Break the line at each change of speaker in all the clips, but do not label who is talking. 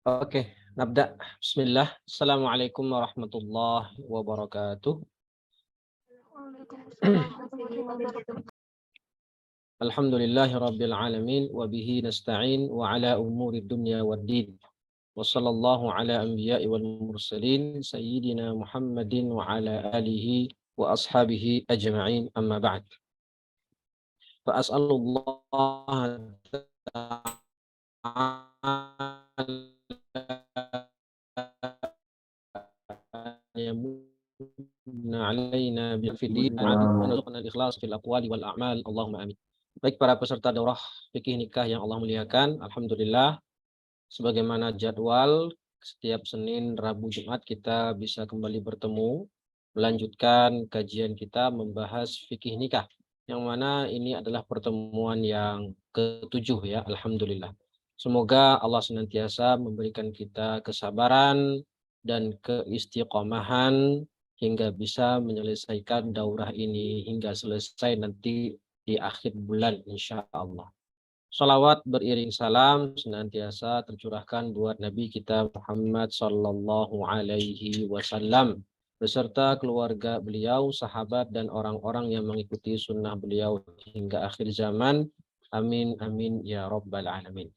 Oke, nabda. Bismillah. Assalamualaikum warahmatullahi wabarakatuh.
Waalaikumsalam warahmatullahi wabarakatuh.
Alhamdulillahi rabbil alamin wa bihi nasta'in wa ala umuri dunya waddin. Wa sallallahu ala anbiya'i wal mursalin sayyidina Muhammadin wa ala alihi wa ashabihi ajma'in amma ba'd. Fa as'alullah alaina bil fidin warzuqna al-ikhlas fil aqwali wal a'mal Allahumma amin. Baik para peserta daurah fikih nikah yang Allah muliakan, alhamdulillah sebagaimana jadwal setiap Senin, Rabu, Jumat kita bisa kembali bertemu melanjutkan kajian kita membahas fikih nikah. Yang mana ini adalah pertemuan yang ketujuh ya, alhamdulillah. Semoga Allah senantiasa memberikan kita kesabaran dan keistiqomahan hingga bisa menyelesaikan daurah ini hingga selesai nanti di akhir bulan insya Allah. Salawat beriring salam senantiasa tercurahkan buat Nabi kita Muhammad Sallallahu Alaihi Wasallam beserta keluarga beliau, sahabat dan orang-orang yang mengikuti sunnah beliau hingga akhir zaman. Amin amin ya Rabbal Alamin.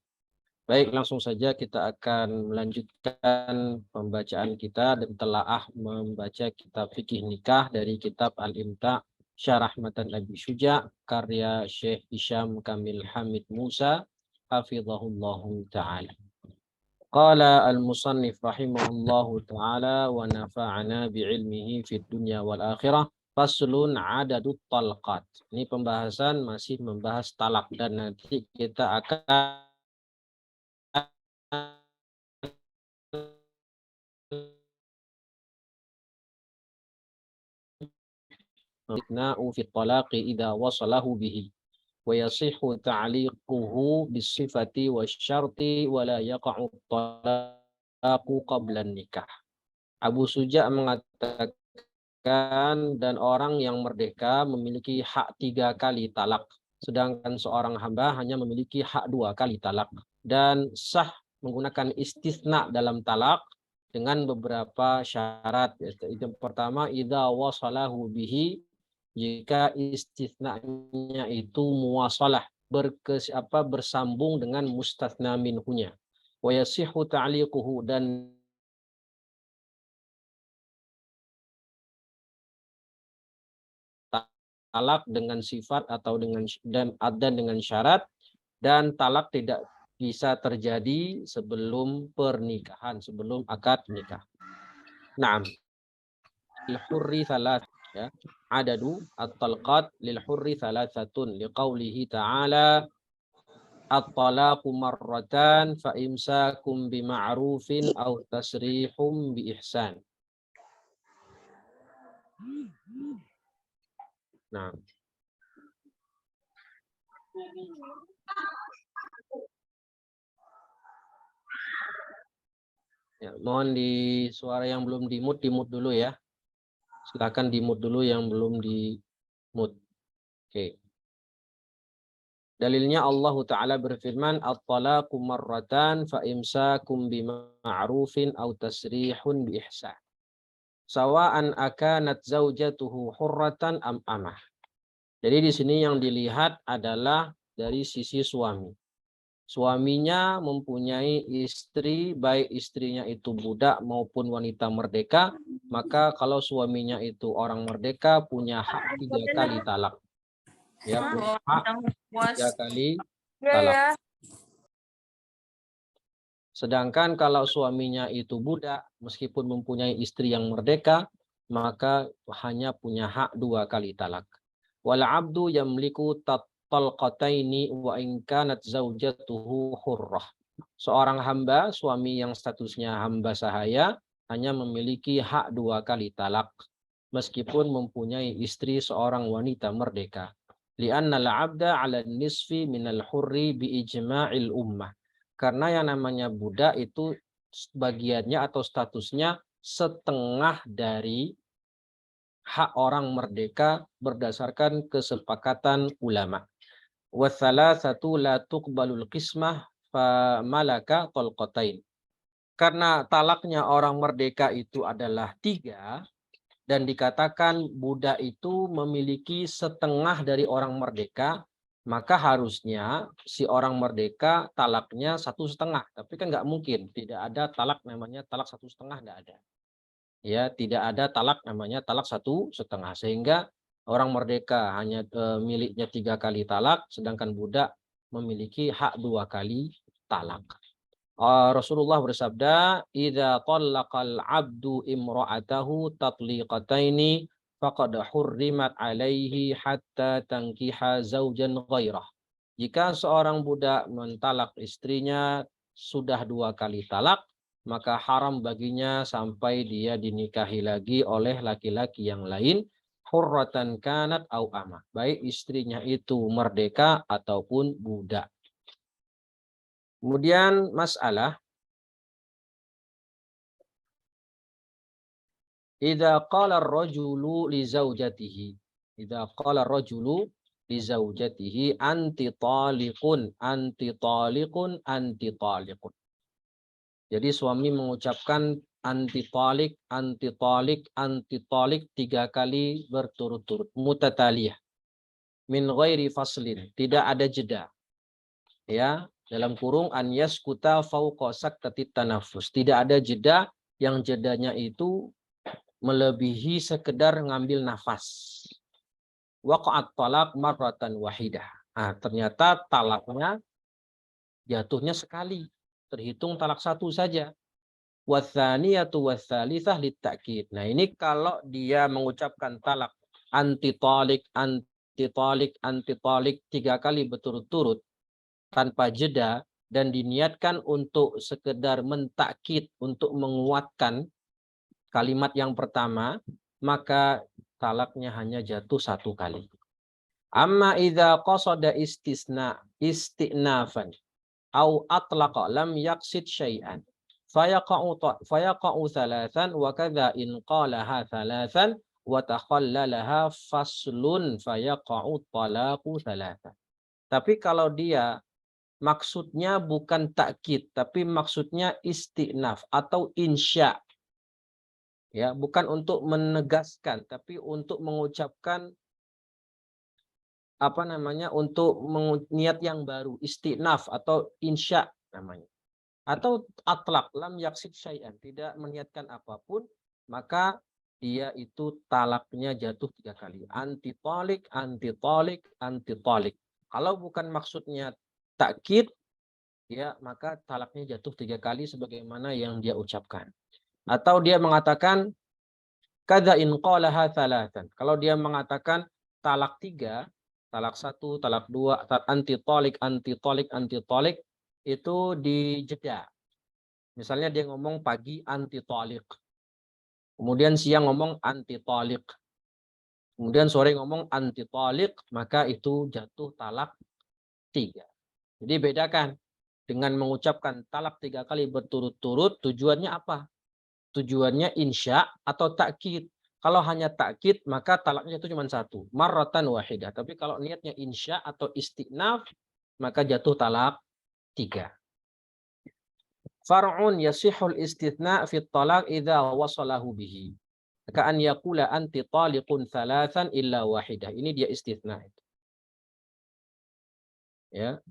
Baik, langsung saja kita akan melanjutkan pembacaan kita dan telaah membaca kitab fikih nikah dari kitab Al-Imta' Syarah Matan Abi Syuja karya Syekh Hisham Kamil Hamid Musa hafizahullahu taala. Qala al-musannif rahimahullahu taala wa nafa'ana bi'ilmihi fid dunya wal akhirah. Faslun adadut talqat. Ini pembahasan masih membahas talak dan nanti kita akan Na'u fi talaqi idza wasalahu bihi wa yasihhu ta'liquhu bis-sifati wasyarti wa la yaqa'u talaqu qabla nikah. Abu Suja mengatakan dan orang yang merdeka memiliki hak 3 kali talak, sedangkan seorang hamba hanya memiliki hak 2 kali talak dan sah menggunakan istisna dalam talak dengan beberapa syarat. Yang pertama, idza wasalahu bihi, jika istisnanya itu muwasalah bersambung dengan mustatsna minhunya. Wa yasihhu ta'liquhu dan talak dengan sifat atau dengan syarat, dan talak tidak bisa terjadi sebelum pernikahan, sebelum akad nikah. Naam. Al-hurri thalath, ya. Adadu at-talqat lil hurri thalathatun liqaulihi ta'ala at-talaqu marratan fa imsakum bima'rufin aw tasrihum bi ihsan. Nah, ya, mohon di suara yang belum di-mute dulu ya. Silakan di-mute dulu yang belum di-mute. Oke. Dalilnya Allah Ta'ala berfirman, at-talaqu marratan fa imsakum bima'rufin aw tasrihun bi ihsan. Sawa'an akanat zaujatuhu hurratan am amah. Jadi di sini yang dilihat adalah dari sisi suami. Suaminya mempunyai istri, baik istrinya itu budak maupun wanita merdeka, maka kalau suaminya itu orang merdeka punya hak 3 kali talak. Ya, punya hak 3 kali talak. Sedangkan kalau suaminya itu budak, meskipun mempunyai istri yang merdeka, maka hanya punya hak 2 kali talak. Wal abdu yamliku talqataini wa in kanat zaujatuhu hurrah. Seorang hamba, suami yang statusnya hamba sahaya, hanya memiliki hak 2 kali talak, meskipun mempunyai istri seorang wanita merdeka. Li'anna al-'abda 'ala nisfi minal hurri bi ijma'il ummah. Karena yang namanya budak itu bagiannya atau statusnya setengah dari hak orang merdeka berdasarkan kesepakatan ulama. Wa thalathatu la tuqbalul qismah fa malaka talqatain. karena talaknya orang merdeka itu adalah 3, dan dikatakan budak itu memiliki setengah dari orang merdeka, maka harusnya si orang merdeka talaknya 1,5. Tapi kan nggak mungkin, tidak ada talak namanya talak 1,5, nggak ada. Ya, tidak ada talak namanya talak 1,5. Sehingga orang merdeka hanya miliknya 3 kali talak, sedangkan budak memiliki hak 2 kali talak. Rasulullah bersabda, "Idza talaqal 'abdu imra'atahu tatliqataini faqad hurrimat 'alaihi hatta tankiha zaujan ghairah." Jika seorang budak mentalak istrinya sudah 2 kali talak, maka haram baginya sampai dia dinikahi lagi oleh laki-laki yang lain, hurratan kanat au amah, baik istrinya itu merdeka ataupun budak. Kemudian masalah idza qala ar-rajulu li zaujatihi. Idza qala ar-rajulu li zaujatihi anti taliqun, anti taliqun, anti taliqun. Jadi suami mengucapkan anti talik, anti talik, anti talik 3 kali berturut-turut, mutataliyah. Min ghairi faslin, tidak ada jeda. Ya, dalam kurung an yaskuta fauqa saktati tanafus. Tidak ada jeda, yang jedanya itu melebihi sekedar ngambil nafas. Waqa'at talaq marratan wahidah. Nah, ternyata talaknya jatuhnya sekali. Terhitung talak 1 saja. Watsaniyatu watsalisah litakid. Nah, ini kalau dia mengucapkan talak anti talik, anti talik, anti talik 3 kali berturut-turut tanpa jeda dan diniatkan untuk sekedar mentakkid, untuk menguatkan kalimat yang pertama, maka talaknya hanya jatuh 1 kali. Amma idza qasada istinafan au atlaqa lam yaqsid syai'an fayaqa'u thalathan wa kadza in qalaha thalathan wa takhallalaha faslun fayaqa'u talaqu thalathan. Tapi kalau dia maksudnya bukan takkid, tapi maksudnya istinaf atau insya, ya, bukan untuk menegaskan tapi untuk mengucapkan untuk niat yang baru, istinaf atau insya namanya, atau atlaq lam yaksid syai'an, tidak meniatkan apapun, maka dia itu talaknya jatuh 3 kali, anti talik, anti talik, anti talik. Kalau bukan maksudnya takkid, ya, maka talaknya jatuh 3 kali sebagaimana yang dia ucapkan. Atau dia mengatakan kadza in qalaha thalathan. Kalau dia mengatakan talak 3, talak 1, talak 2, anti talik, anti talik, anti talik, itu dijeda. Misalnya dia ngomong pagi anti talik. Kemudian siang ngomong anti talik. Kemudian sore ngomong anti talik, maka itu jatuh talak 3. Jadi bedakan dengan mengucapkan talak 3 kali berturut-turut, tujuannya apa? Tujuannya insya atau takkid. Kalau hanya takkid, maka talaknya itu cuma 1, marratan wahidah. Tapi kalau niatnya insya atau istinaf, maka jatuh talak 3. Far'un yasihul istithna fi talaq idza wasalahu bihi. Ka'an yaqula anti taliqun thalathan illa wahidah. Ini dia istithna. Ya.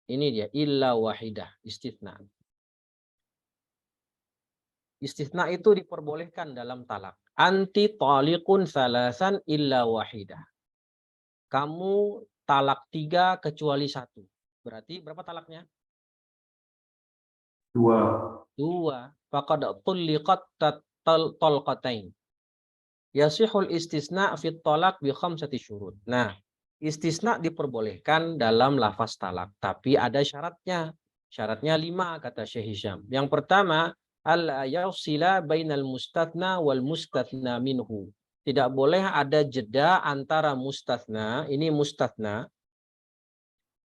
Ini dia illa wahidah, istithna. Istithna itu diperbolehkan dalam talak. Anti taliqun thalathan illa wahidah. Kamu talak 3 kecuali 1. Berarti berapa talaknya? 2. Faqad tulliqat talqatain. Yasihul istisna fi talaq bi 5 syurut. Nah, istisna diperbolehkan dalam lafaz talak, tapi ada syaratnya. Syaratnya 5 kata Syekh Hisham. Yang pertama, al yafsila bainal mustatsna wal mustatsna minhu. Tidak boleh ada jeda antara mustatsna, ini mustatsna,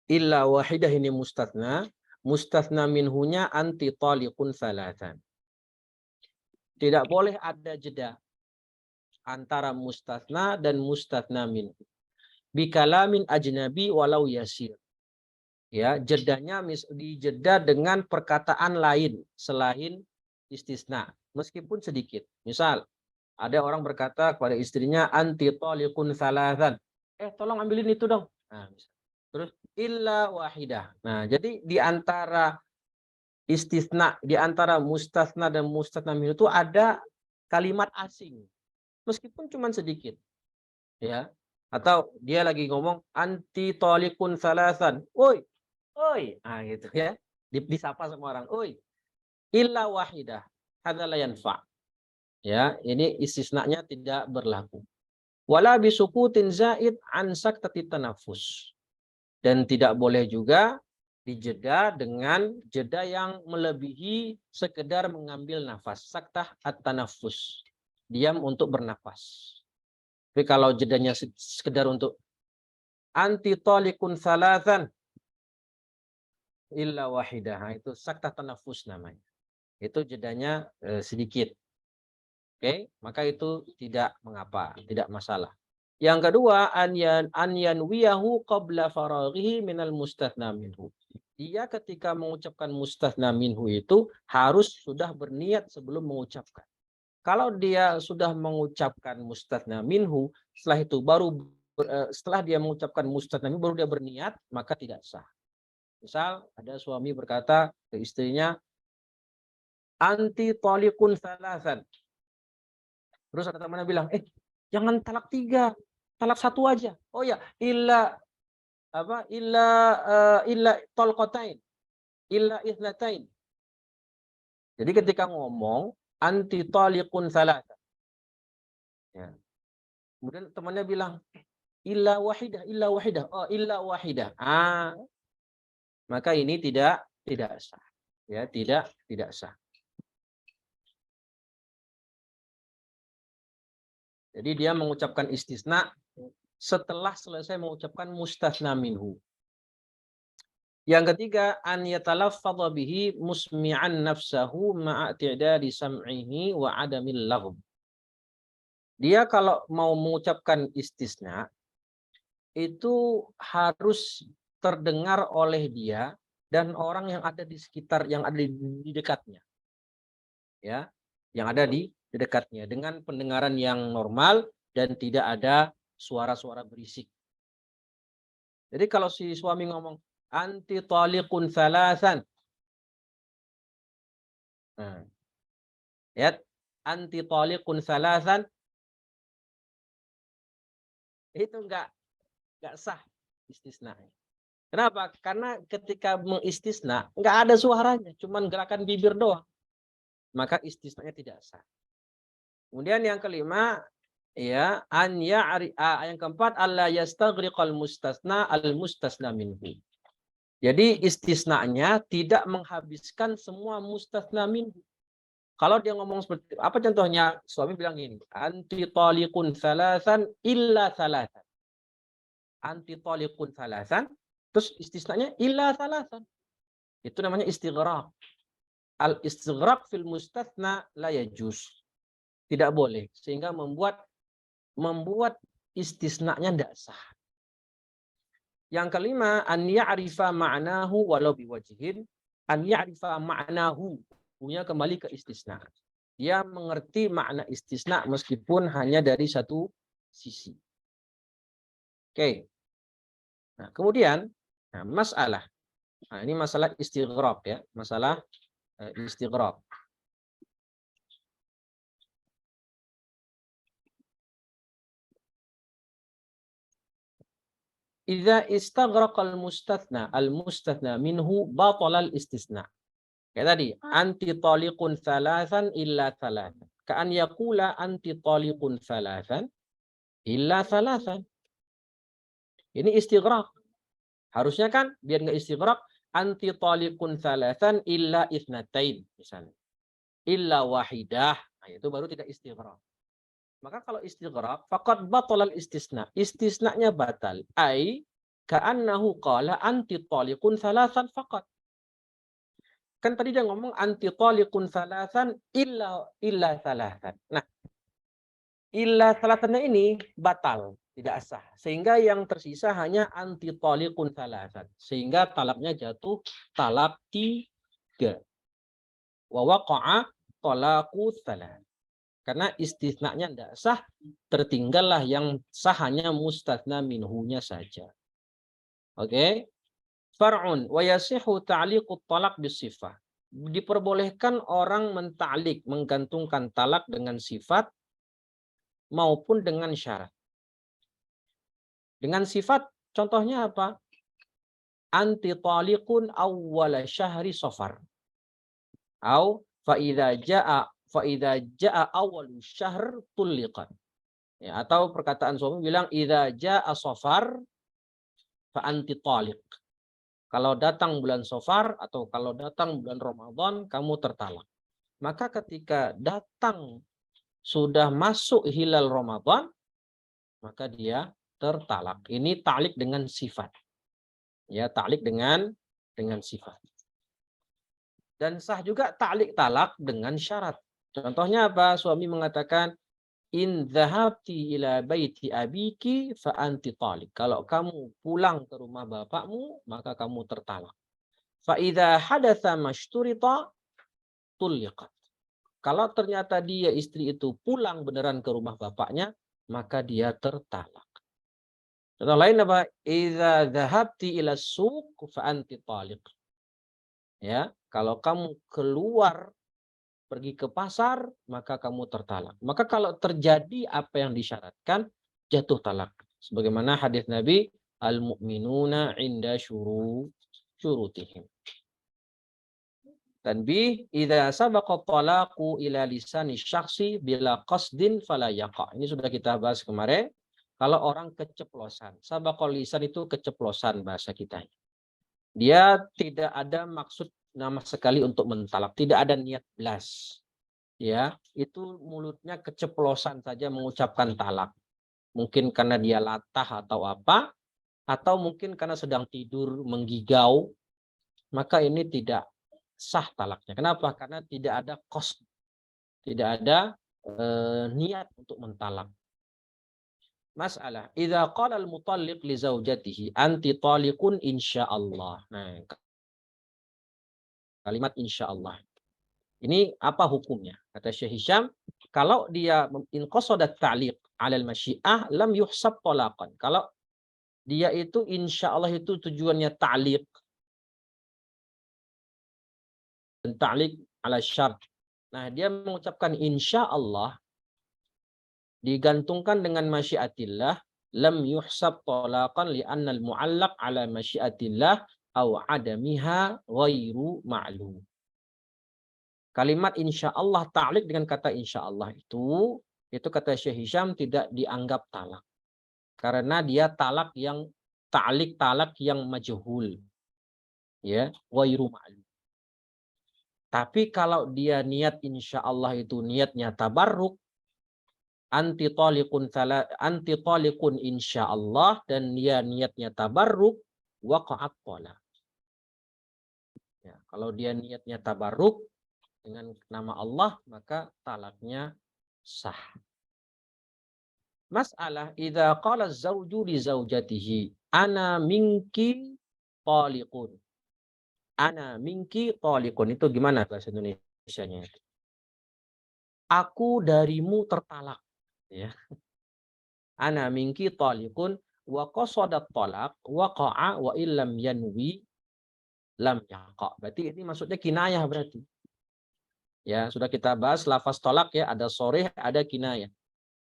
illa wahidah ini mustatsna minhunya anti taliqun thalathan. Tidak boleh ada jeda antara mustatsna dan mustatsna minhu. Bikalamin ajnabi walau yasir. Ya, jedanya dijeda dengan perkataan lain selain istisna, meskipun sedikit. Misal, ada orang berkata kepada istrinya, anti toliqun salasan. Tolong ambilin itu dong. Nah, terus illa wahidah. Nah, jadi di antara istisna, di antara mustasna dan mustasna minhu itu ada kalimat asing. Meskipun cuma sedikit. Ya. Atau dia lagi ngomong anti toliqun salasan. Woi, oi, nah gitu ya. Disapa sama orang, oi, illa wahidah, hadza la yanfa. Ya, ini istisnanya tidak berlaku. Wala bisukutin zaid an saktati tanafus. Dan tidak boleh juga dijeda dengan jeda yang melebihi sekedar mengambil nafas. Saktah at-tanafus. Diam untuk bernafas. Tapi kalau jedanya sekedar untuk anti talikun salasan illa wahidah, itu saktah tanafus namanya. Itu jedanya sedikit. Oke, maka itu tidak mengapa, tidak masalah. Yang kedua, anyan wiyahu qabla faraghihi minal mustathna minhu. Dia ketika mengucapkan mustathna minhu itu harus sudah berniat sebelum mengucapkan. Kalau dia sudah mengucapkan mustathna minhu, setelah itu setelah dia mengucapkan mustathna minhu baru dia berniat, maka tidak sah. Misal ada suami berkata ke istrinya, anti talikun salasan. Terus ada temannya bilang, jangan talak 3, talak 1 aja. Oh ya, illa talqatain, illa ithlatain. Jadi ketika ngomong anti taliqun salasan. Ya. Kemudian temannya bilang, illa wahidah, illa wahidah. Oh, illa wahidah. Maka ini tidak sah. Ya, tidak sah. Jadi dia mengucapkan istisna setelah selesai mengucapkan mustathna minhu. Yang ketiga, an yatalaffadha bihi musmi'an nafsahu ma'a i'tidadi sam'ihi wa adamil laghb. Dia kalau mau mengucapkan istisna itu harus terdengar oleh dia dan orang yang ada di sekitar, yang ada di dekatnya. Ya, yang ada di dekatnya dengan pendengaran yang normal dan tidak ada suara-suara berisik. Jadi kalau si suami ngomong anti taliqun salasan. Nah, ya, anti taliqun salasan itu enggak sah istisna. Kenapa? Karena ketika mengistisna enggak ada suaranya, cuman gerakan bibir doang. Maka istisnanya tidak sah. Kemudian yang kelima, ya, yang keempat, alla yastaghriqal mustasna al mustasna minhu. Jadi istisnanya tidak menghabiskan semua mustasna minhu. Kalau dia ngomong seperti apa contohnya? Suami bilang gini, anti taliqun salasan illa salasan. Anti taliqun salasan, terus istisnanya illa salasan. Itu namanya istighraq. Al istighraq fil mustatsna la yajuz. Tidak boleh, sehingga membuat istisnanya tidak sah. Yang kelima, an ya'rifa ma'nahu walau biwajhin. An ya'rifa ma'nahu, punya kembali ke istisna. Dia mengerti makna istisna meskipun hanya dari satu sisi. Oke. Nah, kemudian masalah. Nah, ini masalah istighraq ya, masalah istighraq. Idza istaghraqal mustathna al-mustathna minhu batala al-istisna. Kayak tadi, anti taliqun salasan illa salasan. Ka'an yaqula anti taliqun salasan illa salasan. Ini istighraq. Harusnya kan biar enggak istighraq, anti taliqun salasan illa itsnatain misalnya. Illa wahidah. Nah, itu baru tidak istighraq. Maka kalau istighraq, faqad batalal istisna. Istisnanya batal. Ai ka'annahu qala anti taliqun salasan faqat. Kan tadi dia ngomong anti taliqun salasan illa salasan. Nah, illa salasannya ini batal. tidak sah. Sehingga yang tersisa hanya anti talikun thalathat. Sehingga talaknya jatuh talak 3. Wa waqa'a talaqu thalath. Karena istisnanya tidak sah, tertinggallah yang sah hanya mustatsna minhunya saja. Oke. Far'un wa yasihu ta'liqut talaq bisifah. Diperbolehkan orang menta'liq, menggantungkan talak dengan sifat maupun dengan syarat. Dengan sifat contohnya apa? Anti taliqun awwala syahri safar. Au fa idza jaa awwalu syahr tulliqat. Ya, atau perkataan suami bilang idza jaa safar fa anti taliq. Kalau datang bulan Safar atau kalau datang bulan Ramadan, kamu tertalak. Maka ketika datang sudah masuk hilal Ramadan, maka dia tertalak. Ini ta'liq dengan sifat. Ya, ta'liq dengan sifat. Dan sah juga ta'liq talak dengan syarat. Contohnya apa? Suami mengatakan, in dhahabti ila baiti abiki fa anti talik. Kalau kamu pulang ke rumah bapakmu, maka kamu tertalak. Fa idza hadatsa mashturita tulliqat. Kalau ternyata dia istri itu pulang beneran ke rumah bapaknya, maka dia tertalak. Contoh lain apa? Idza dhahabti ila suq fa anti taliq. Ya, kalau kamu keluar pergi ke pasar, maka kamu tertalak. Maka kalau terjadi apa yang disyaratkan, jatuh talak. Sebagaimana hadis Nabi, al-mu'minuna inda syurutihim. Tanbih, idza sabaqa talaqu ila lisani syakhsi bila qasdin fala yaqa. Ini sudah kita bahas kemarin. Kalau orang keceplosan, sabaqa lisan itu keceplosan bahasa kita. Dia tidak ada maksud nama sekali untuk mentalak, tidak ada niat belas. Ya, itu mulutnya keceplosan saja mengucapkan talak. Mungkin karena dia latah atau apa, atau mungkin karena sedang tidur menggigau, maka ini tidak sah talaknya. Kenapa? Karena tidak ada qasd, tidak ada niat untuk mentalak. Masalah, idza qala al-mutalliq li zaujatihi anti taliqun insyaallah. Nah, kalimat insyaallah. Ini apa hukumnya? Kata Syekh Hisham, kalau dia in qasadat ta'liq 'ala al-masyiah lam yuhsab talaqan. Kalau dia itu insyaallah itu tujuannya ta'liq dan ta'liq 'ala syart. Nah, dia mengucapkan insyaallah digantungkan dengan masyiatillah lam yuhsab talaqan li'anna al-mu'allaq 'ala masyiatillah aw 'adamiha ghairu ma'lum. Kalimat insya Allah ta'liq dengan kata insya Allah itu kata Syekh Hisham tidak dianggap talak. Karena dia talak yang ta'liq talak yang majhul. Ya, ghairu ma'lum. Tapi kalau dia niat insya Allah itu niatnya tabarruk, anti taliqun insya Allah dan dia niatnya tabarruk, waqa'at talaq. Ya, kalau dia niatnya tabarruk dengan nama Allah, maka talaknya sah. Masalah, idza qala az-zawju li zaujatihi ana minki taliqun. Ana minki taliqun itu gimana bahasa Indonesianya? Aku darimu tertalak, ya. Ana minki taliqun wa qasada talaq waqa'a wa illam yanwi lam yaqa. Berarti ini maksudnya kinayah berarti. Ya, sudah kita bahas lafaz tolak ya, ada sharih, ada kinayah.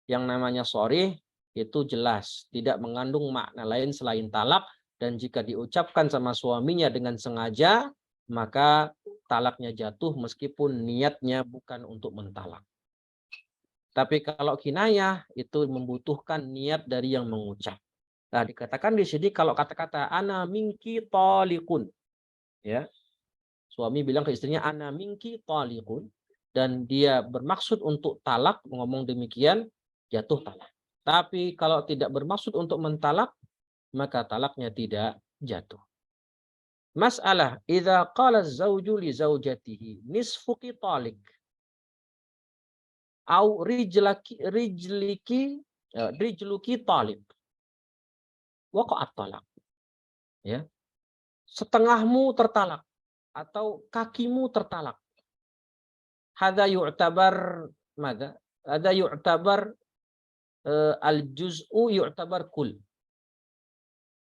Yang namanya sharih itu jelas, tidak mengandung makna lain selain talak, dan jika diucapkan sama suaminya dengan sengaja, maka talaknya jatuh meskipun niatnya bukan untuk mentalak. Tapi kalau kinayah itu membutuhkan niat dari yang mengucap. Nah, dikatakan di sini kalau kata-kata ana minki talikun, ya. Suami bilang ke istrinya ana minki talikun, dan dia bermaksud untuk talak, ngomong demikian, jatuh talak. Tapi kalau tidak bermaksud untuk mentalak, maka talaknya tidak jatuh. Masalah, idza qala az-zawju li zaujatihi nisfuki talik au rijluki talik. waqa'at talaq. Ya. Setengahmu tertalak atau kakimu tertalak. Hadza yu'tabar madza? Hadza yu'tabar al-juz'u yu'tabar kul.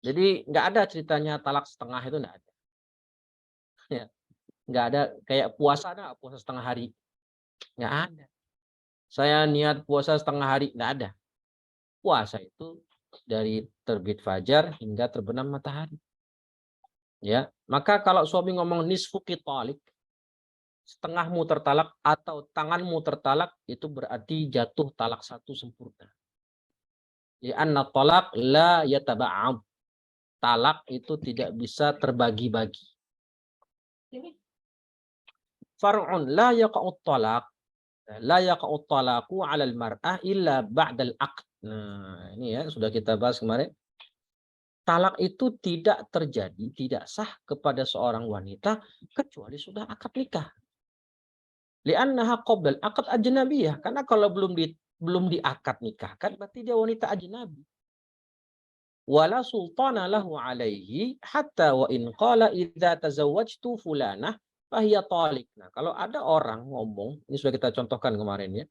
Jadi nggak ada ceritanya talak setengah itu nggak ada. Ya, nggak ada kayak puasa ada puasa setengah hari. Nggak ada. Saya niat puasa setengah hari nggak ada. Puasa itu dari terbit fajar hingga terbenam matahari. Ya, maka kalau suami ngomong nisfu qitalik, setengahmu tertalak atau tanganmu tertalak, itu berarti jatuh talak satu sempurna. Ya, anna talak la yataba'ab. Talak itu tidak bisa terbagi-bagi. Far'un la yaqa'ut talaq, la yaqa'ut talaqu 'alal mar'ah illa ba'dal 'aqd. Nah, ini ya sudah kita bahas kemarin. Talak itu tidak terjadi, tidak sah kepada seorang wanita kecuali sudah akad nikah. Li'annaha qabla al-'aqd ajnabiyah, karena kalau belum diakad nikah kan berarti dia wanita ajnabi. Wala sultana lahu 'alaihi hatta wa in qala idza tazawwajtu fulanah fahiya talik. Nah, kalau ada orang ngomong, ini sudah kita contohkan kemarin ya.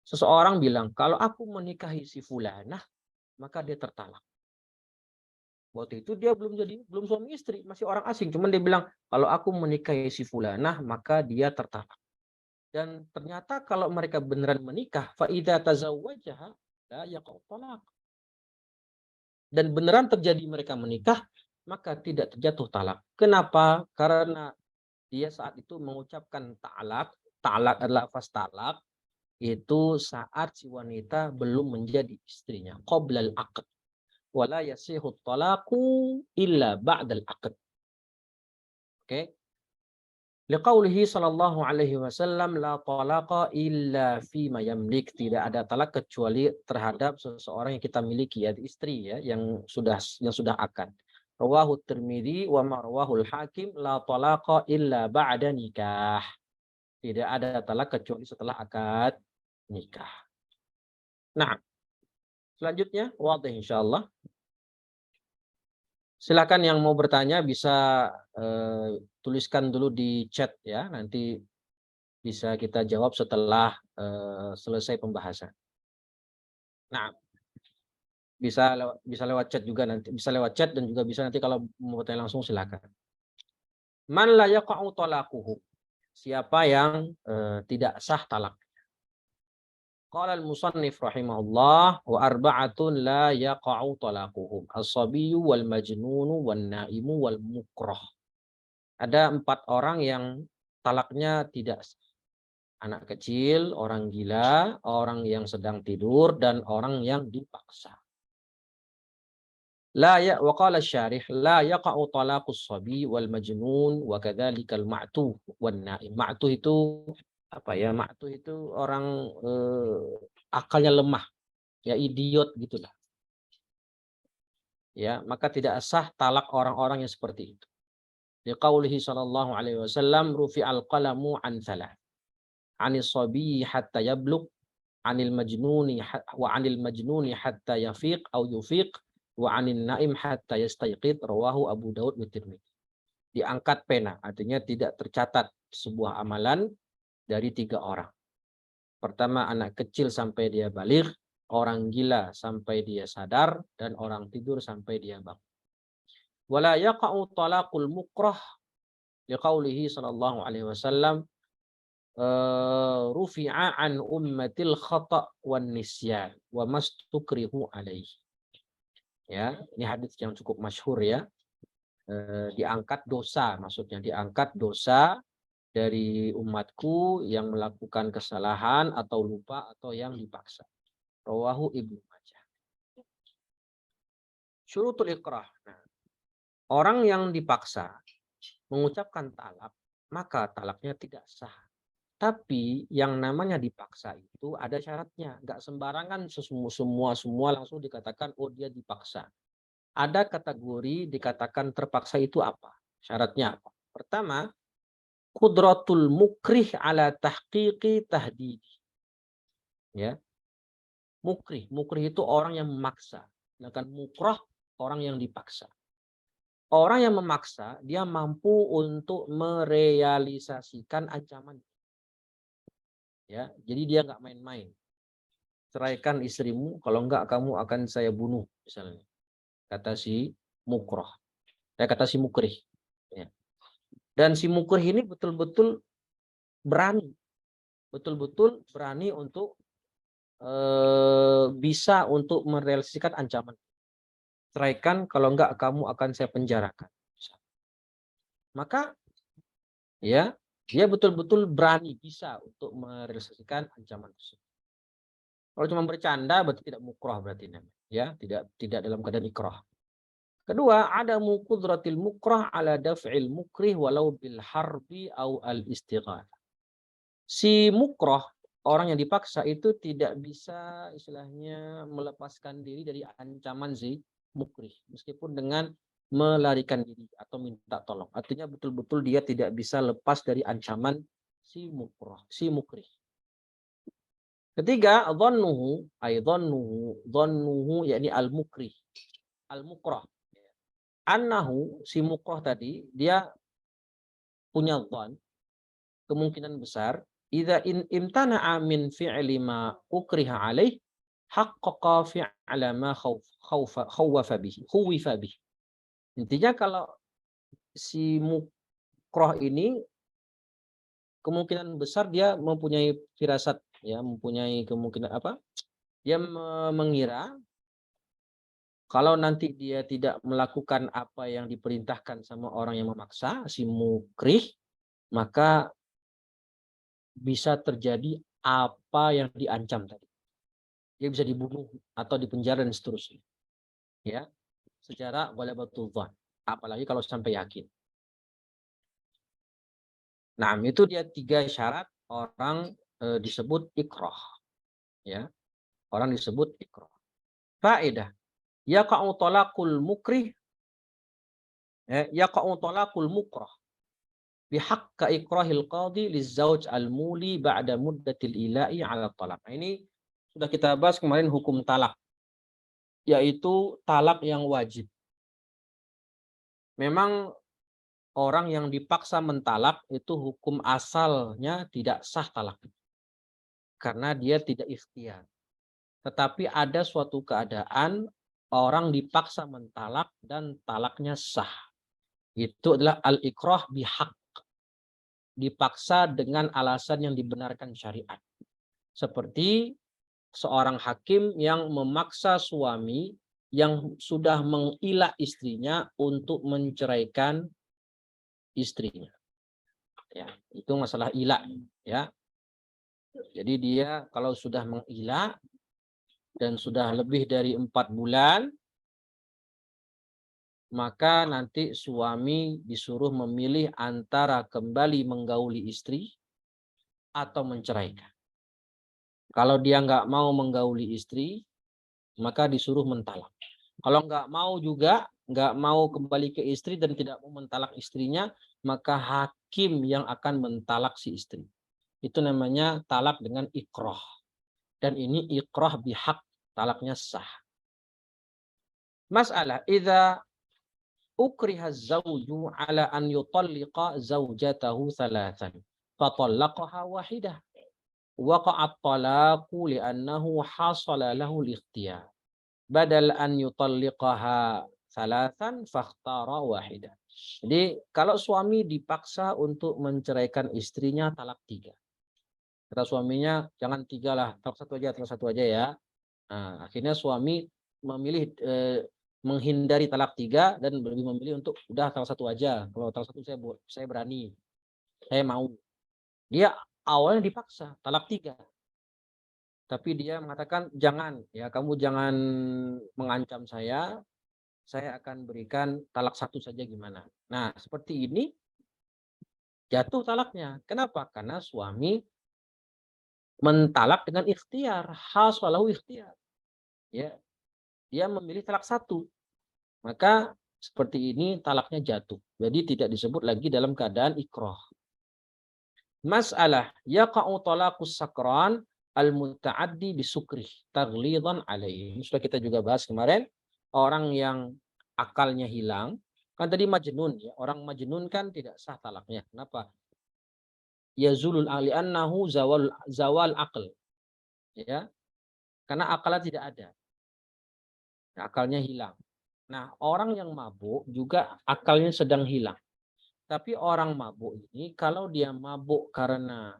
Seseorang bilang, "Kalau aku menikahi si fulanah, maka dia tertalak." Waktu itu dia belum suami istri, masih orang asing. Cuman dia bilang, "Kalau aku menikahi si fulanah, maka dia tertalak." Dan ternyata kalau mereka beneran menikah, fa idza tazawwajaha la yaqa'u talaq. Dan beneran terjadi mereka menikah, maka tidak terjatuh talak. Kenapa? Karena dia saat itu mengucapkan talak. Talak adalah lafaz talak. Itu saat si wanita belum menjadi istrinya. Qoblal aqd. Wala yasihu talaqu illa ba'dal aqd. Oke. Liqaulihi sallallahu alaihi wasallam la talaqa illa fima yamlik. Tidak ada talak kecuali terhadap seseorang yang kita miliki, ya istri ya yang sudah akad. Rawahu Tirmidzi wa marwahul Hakim la talaqa illa ba'da nikah. Tidak ada talak kecuali setelah akad nikah. Nah, selanjutnya wadih insyaallah. Silakan yang mau bertanya bisa tuliskan dulu di chat ya, nanti bisa kita jawab setelah selesai pembahasan. Nah, bisa lewat chat juga nanti, bisa lewat chat dan juga bisa nanti kalau mau bertanya langsung silakan. Man la yaqa'u talaquhu. Siapa yang tidak sah talak. Qala al-musannif rahimahullah wa arba'atun la yaqa'u talaquhum. As-sabiyyu wal majnunu wan naimu wal mukrah. Ada 4 orang yang talaknya tidak sah. Anak kecil, orang gila, orang yang sedang tidur, dan orang yang dipaksa. La ya wa qala asy-syarih la yaqa'u talaqus sabi wal majnun wa kadzalikal ma'tuh wan naim. Ma'tuh itu apa ya? Ma'tuh itu orang akalnya lemah, ya idiot gitulah. Ya, maka tidak sah talak orang-orang yang seperti itu. Liqaulihi sallallahu alaihi wasallam rufi'al qalamu an thalath. 'Anis sabi hatta yablugh, 'anil majnuni wa 'anil majnuni hatta yafiq au yufiq, wa 'anin naim hatta yastayqid. Rawahu Abu Daud wa Tirmidzi. Diangkat pena, artinya tidak tercatat sebuah amalan dari 3 orang. Pertama, anak kecil sampai dia baligh, orang gila sampai dia sadar, dan orang tidur sampai dia bangun. Wala yaqa'u talaqul mukrah liqaulihi sallallahu alaihi wasallam rufi'a an ummatil khata' wan nisyan wa mastukrihu alaihi. Ya, ini hadis yang cukup masyhur ya. Diangkat dosa, maksudnya diangkat dosa dari umatku yang melakukan kesalahan atau lupa atau yang dipaksa. Rawahu Ibnu Majah. Syurutul ikrah. Nah, orang yang dipaksa mengucapkan talak, maka talaknya tidak sah. Tapi yang namanya dipaksa itu ada syaratnya. Nggak sembarangan semua langsung dikatakan oh dia dipaksa. Ada kategori dikatakan terpaksa itu apa? Syaratnya apa? Pertama, qudratul mukrih ala tahqiqi tahdidi. Ya. Mukrih itu orang yang memaksa. Sedangkan mukrah orang yang dipaksa. Orang yang memaksa, dia mampu untuk merealisasikan ancaman. Ya, jadi dia nggak main-main. Ceraikan istrimu, kalau enggak kamu akan saya bunuh, misalnya. Kata si mukrah. Kata si mukrih. Ya. Dan si mukrih ini betul-betul berani. Betul-betul berani untuk bisa untuk merealisasikan ancaman. Ceraikan, kalau enggak kamu akan saya penjarakan. Maka ya, dia betul-betul berani bisa untuk merealisasikan ancaman tersebut. Kalau cuma bercanda berarti tidak mukrah berarti namanya, ya, tidak dalam keadaan ikrah. Kedua, ada qudratil mukrah ala daf'il mukrih walau bil harbi au al istighatsah. Si mukrah, orang yang dipaksa itu tidak bisa istilahnya melepaskan diri dari ancaman si mukrih meskipun dengan melarikan diri atau minta tolong. Artinya betul-betul dia tidak bisa lepas dari ancaman si mukrah, si mukrih. Ketiga, dhannuhu yakni al-mukrih, al-mukrah. Annahu, si mukrah tadi, dia punya dhan, kemungkinan besar, idza imtana'a min fi'li ma ukriha alaih, haqqaqa fi'la ma khawwafa bihi. Intinya kalau si mukrah ini kemungkinan besar dia mempunyai firasat, ya, mempunyai kemungkinan apa? Dia mengira kalau nanti dia tidak melakukan apa yang diperintahkan sama orang yang memaksa, si mukrih, maka bisa terjadi apa yang diancam tadi. Dia bisa dibunuh atau dipenjara dan seterusnya. Ya, secara ghalabatul dhan. Apalagi kalau sampai yakin. Nah, itu dia 3 syarat orang disebut ikrah. Ya, orang disebut ikrah. Faedah. Yaqa'u talaqul mukrih, yaqa'u talaqul mukrah bihaqqa ikrahil qadhi lizauj al-muli ba'da muddatil ila'i 'ala talaq. Nah, ini sudah kita bahas kemarin hukum talak, yaitu talak yang wajib. Memang orang yang dipaksa mentalak itu hukum asalnya tidak sah talak karena dia tidak ikhtiar. Tetapi ada suatu keadaan orang dipaksa mentalak dan talaknya sah. Itu adalah al-ikrah bihaq. Dipaksa dengan alasan yang dibenarkan syariat. Seperti seorang hakim yang memaksa suami yang sudah mengilah istrinya untuk menceraikan istrinya. Ya, itu masalah ilah, ya. Jadi dia kalau sudah mengilah dan sudah lebih dari 4 bulan, maka nanti suami disuruh memilih antara kembali menggauli istri atau menceraikan. Kalau dia nggak mau menggauli istri, maka disuruh mentalak. Kalau nggak mau juga, nggak mau kembali ke istri dan tidak mau mentalak istrinya, maka hakim yang akan mentalak si istri. Itu namanya talak dengan ikrah. Dan ini ikrah bihaq, talaknya sah. Masalah, idza ukriha zawju ala an yutalliqa zawjatahu thalathan, fatallaqaha wahidah. Waqa'at talaqu li'annahu hasala lahu al-ikhtiyar. Badal an yutalliqaha thalathan fakhtara wahidah. Jadi kalau suami dipaksa untuk menceraikan istrinya talak 3. Kata suaminya, jangan 3 lah, talak satu aja ya. Nah, akhirnya suami memilih menghindari talak 3 dan lebih memilih untuk udah talak 1 aja. Kalau talak 1 saya berani, saya mau. Dia awalnya dipaksa talak 3. Tapi dia mengatakan jangan, ya kamu jangan mengancam saya akan berikan talak 1 saja gimana. Nah, seperti ini jatuh talaknya. Kenapa? Karena suami mentalak dengan ikhtiar, hasalahu ikhtiar. Ya, dia memilih talak 1. Maka seperti ini talaknya jatuh. Jadi tidak disebut lagi dalam keadaan ikrah. Masalah yaqa'u talaqus sakran al-muta'addi bisukrih taghlidan alaihi. Ini sudah kita juga bahas kemarin. Orang yang akalnya hilang. Kan tadi majnun ya, orang majnun kan tidak sah talaknya. Kenapa? Yazulul ali annahu zawal aql. Ya, karena akalnya tidak ada. Akalnya hilang. Nah, orang yang mabuk juga akalnya sedang hilang. Tapi orang mabuk ini kalau dia mabuk karena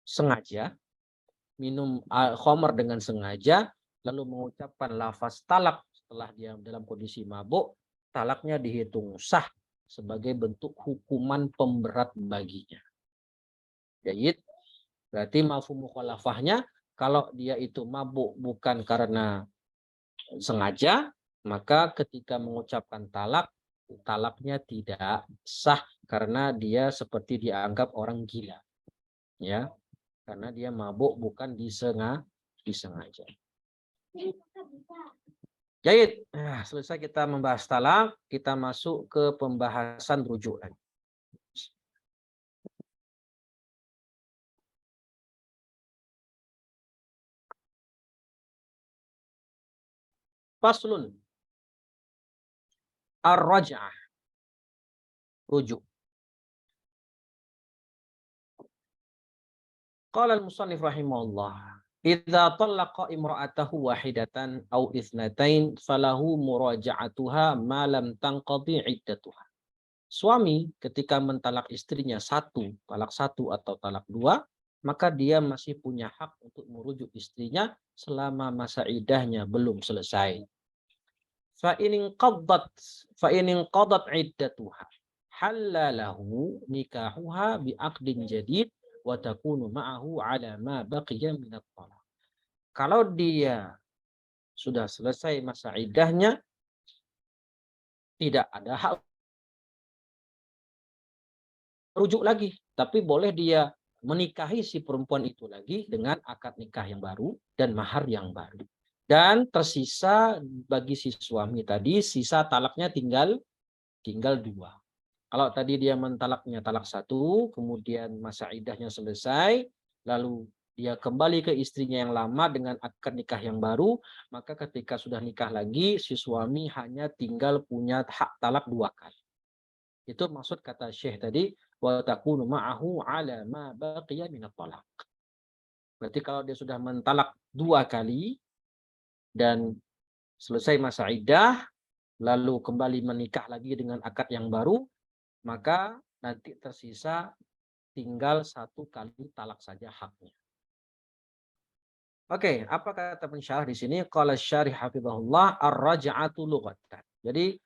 sengaja minum khamr dengan sengaja lalu mengucapkan lafaz talak setelah dia dalam kondisi mabuk, talaknya dihitung sah sebagai bentuk hukuman pemberat baginya. Jadi berarti mafhum mukhalafahnya kalau dia itu mabuk bukan karena sengaja, maka ketika mengucapkan talak, talaknya tidak sah karena dia seperti dianggap orang gila. Ya, karena dia mabuk bukan disengaja. Jahit. Nah, selesai kita membahas talak, kita masuk ke pembahasan rujuk lagi. Faslun. Ar-raj'ah. Rujuk. Qala al-musannif rahimahullah. Idza talaqa imra'atahu wahidatan aw itsnatain falahu muraja'atuha ma lam tanqadi iddatuha. Suami ketika mentalak istrinya talak satu atau talak dua, maka dia masih punya hak untuk merujuk istrinya selama masa iddahnya belum selesai. Fa in qadat iddatuha halalahu nikahuha bi aqdin jadid wa takunu ma'ahu ala ma baqiya min at-talaq. Kalau dia sudah selesai masa iddahnya, tidak ada hak rujuk lagi, tapi boleh dia menikahi si perempuan itu lagi dengan akad nikah yang baru dan mahar yang baru. Dan tersisa bagi si suami tadi, sisa talaknya tinggal dua. Kalau tadi dia mentalaknya talak satu, kemudian masa iddahnya selesai, lalu dia kembali ke istrinya yang lama dengan akad nikah yang baru, maka ketika sudah nikah lagi, si suami hanya tinggal punya hak talak 2 kali. Itu maksud kata Syekh tadi, wa takunu ma'ahu ala ma baqiya min at-talaq. Berarti kalau dia sudah mentalak 2 kali dan selesai masa iddah, lalu kembali menikah lagi dengan akad yang baru, maka nanti tersisa tinggal 1 kali talak saja haknya. Oke, apa kata pensyarah di sini? Qala syarih hafizahullah ar-raj'atu lughatan. Jadi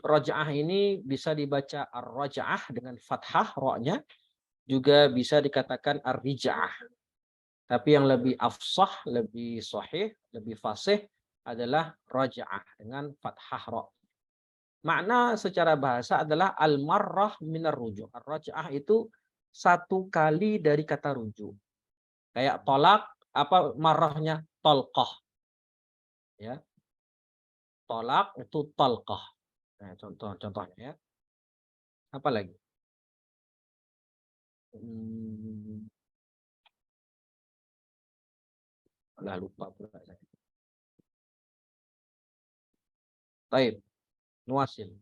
raj'ah ini bisa dibaca ar-raj'ah dengan fathah ra-nya, juga bisa dikatakan ar-rij'ah. Tapi yang lebih afsah, lebih sahih, lebih fasih adalah raj'ah dengan fathah ra. Makna secara bahasa adalah al-marrah minar rujuk. Ar-raj'ah itu 1 kali dari kata rujuk. Kayak tolak, apa marrahnya? Tolqah. Ya. Tolak itu tolqah. Nah, contohnya ya. Apa lagi? Udah lupa pula saya. Baik. Nuasil.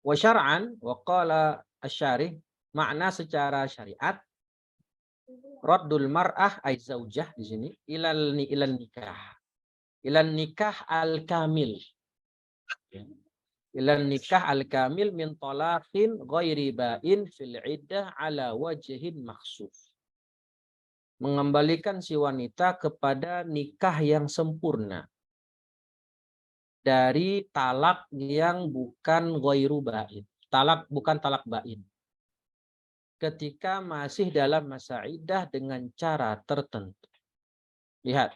Wa syar'an wa qala asy-syarih, makna secara syariat raddul mar'ah ay zaujah di sini ilan nikah. Ilan nikah al-kamil. Ilan nikah al-kamil min talaqin ghairi ba'in fil iddah ala wajhin makhsus. Mengembalikan si wanita kepada nikah yang sempurna dari talak yang bukan ghairu ba'in. Bukan talak ba'in. Ketika masih dalam masa iddah dengan cara tertentu. Lihat,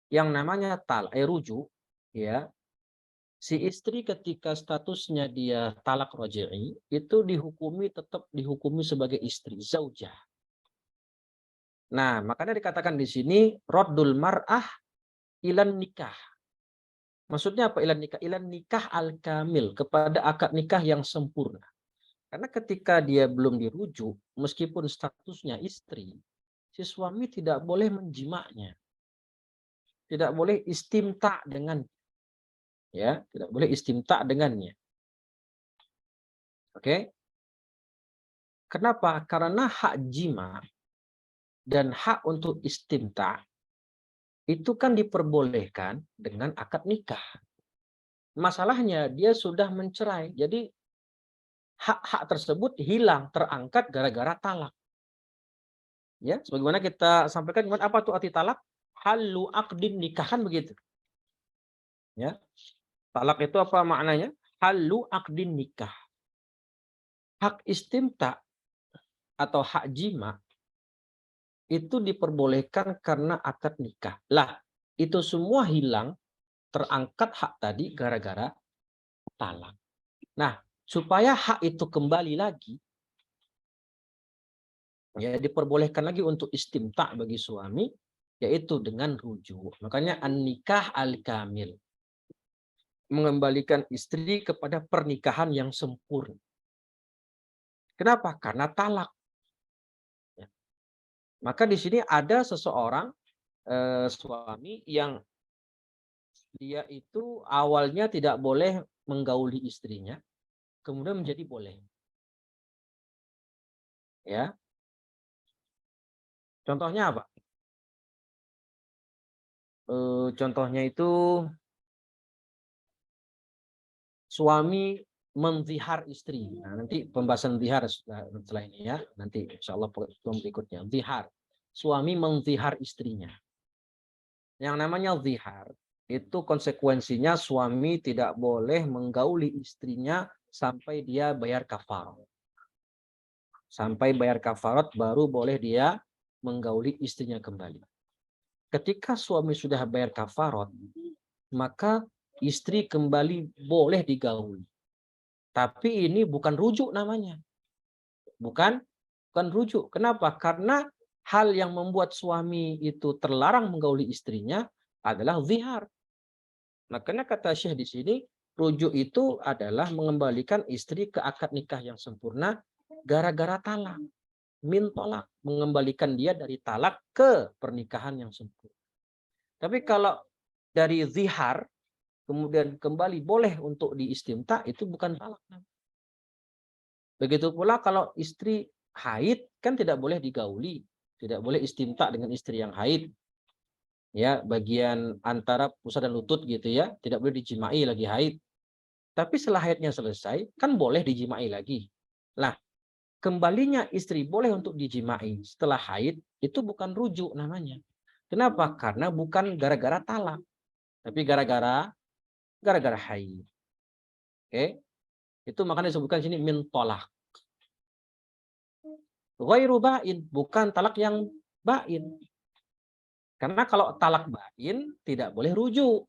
yang namanya rujuk, ya, si istri ketika statusnya dia talak raj'i, itu tetap dihukumi sebagai istri, zaujah. Nah, makanya dikatakan di sini raddul mar'ah ilan nikah. Maksudnya apa ilan nikah? Ilan nikah al-kamil, kepada akad nikah yang sempurna. Karena ketika dia belum dirujuk, meskipun statusnya istri, si suami tidak boleh menjimanya, tidak boleh istimta dengan, ya, tidak boleh istimta dengannya. Oke? Kenapa? Karena hak jima dan hak untuk istimta itu kan diperbolehkan dengan akad nikah. Masalahnya dia sudah mencerai. Jadi hak-hak tersebut hilang, terangkat gara-gara talak. Ya, sebagaimana kita sampaikan, apa tuh arti talak? Halu akdin, nikah, kan begitu. Ya, talak itu apa maknanya? Halu akdin, nikah. Hak istimta atau hak jima itu diperbolehkan karena akad nikah. Lah, itu semua hilang, terangkat hak tadi gara-gara talak. Nah, supaya hak itu kembali lagi, ya diperbolehkan lagi untuk istimta bagi suami, yaitu dengan rujuk. Makanya an-nikah al-kamil, mengembalikan istri kepada pernikahan yang sempurna. Kenapa? Karena talak. Ya. Maka di sini ada seseorang suami yang dia itu awalnya tidak boleh menggauli istrinya, kemudian menjadi boleh. Ya, contohnya apa? Contohnya itu suami menzihar istri. Nah, nanti pembahasan zihar setelah ini ya. Nanti insya Allah pertemuan berikutnya. Zihar. Suami menzihar istrinya. Yang namanya zihar itu konsekuensinya suami tidak boleh menggauli istrinya sampai dia bayar kafarat. Sampai bayar kafarat baru boleh dia menggauli istrinya kembali. Ketika suami sudah bayar kafarat, maka istri kembali boleh digauli. Tapi ini bukan rujuk namanya. Bukan rujuk. Kenapa? Karena hal yang membuat suami itu terlarang menggauli istrinya adalah zihar. Makanya kata Syekh di sini, rujuk itu adalah mengembalikan istri ke akad nikah yang sempurna gara-gara talak. Min tolak, mengembalikan dia dari talak ke pernikahan yang sempurna. Tapi kalau dari zihar kemudian kembali boleh untuk diistimta, itu bukan talak. Begitu pula kalau istri haid kan tidak boleh digauli, tidak boleh istimta dengan istri yang haid. Ya, bagian antara pusar dan lutut gitu ya, tidak boleh dijimai lagi haid. Tapi setelah haidnya selesai kan boleh dijimai lagi. Nah, kembalinya istri boleh untuk dijimai setelah haid itu bukan rujuk namanya. Kenapa? Karena bukan gara-gara talak, tapi gara-gara haid. Oke? Itu makanya disebutkan sini min tolak. Ghairu bain, bukan talak yang bain. Karena kalau talak bain tidak boleh rujuk.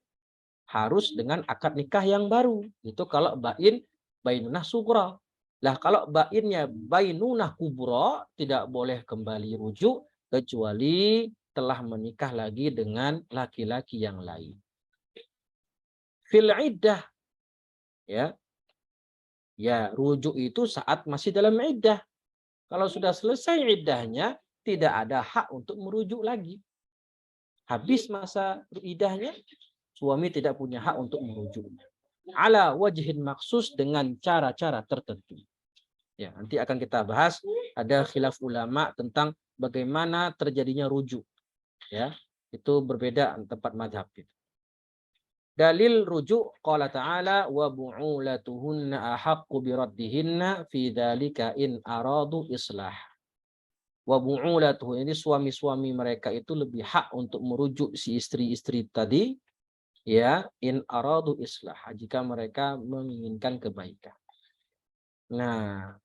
Harus dengan akad nikah yang baru. Itu kalau bain, bainunah sughra. Lah kalau bainnya bainunah kubra, tidak boleh kembali rujuk kecuali telah menikah lagi dengan laki-laki yang lain. Fil iddah, ya. Ya, rujuk itu saat masih dalam iddah. Kalau sudah selesai iddahnya, tidak ada hak untuk merujuk lagi. Habis masa iddahnya, suami tidak punya hak untuk merujuknya. Ala wajhin maksus, dengan cara-cara tertentu. Ya, nanti akan kita bahas, ada khilaf ulama tentang bagaimana terjadinya rujuk. Ya, itu berbeda tempat mazhab itu. Dalil rujuk qala ta'ala wa bu'ulatuhunna ahaqqu biraddihinna fi dzalika in aradu islah. Wa bu'ulatuhu, ini suami-suami mereka itu lebih hak untuk merujuk si istri-istri tadi, ya, in aradu islah, jika mereka menginginkan kebaikan. Nah,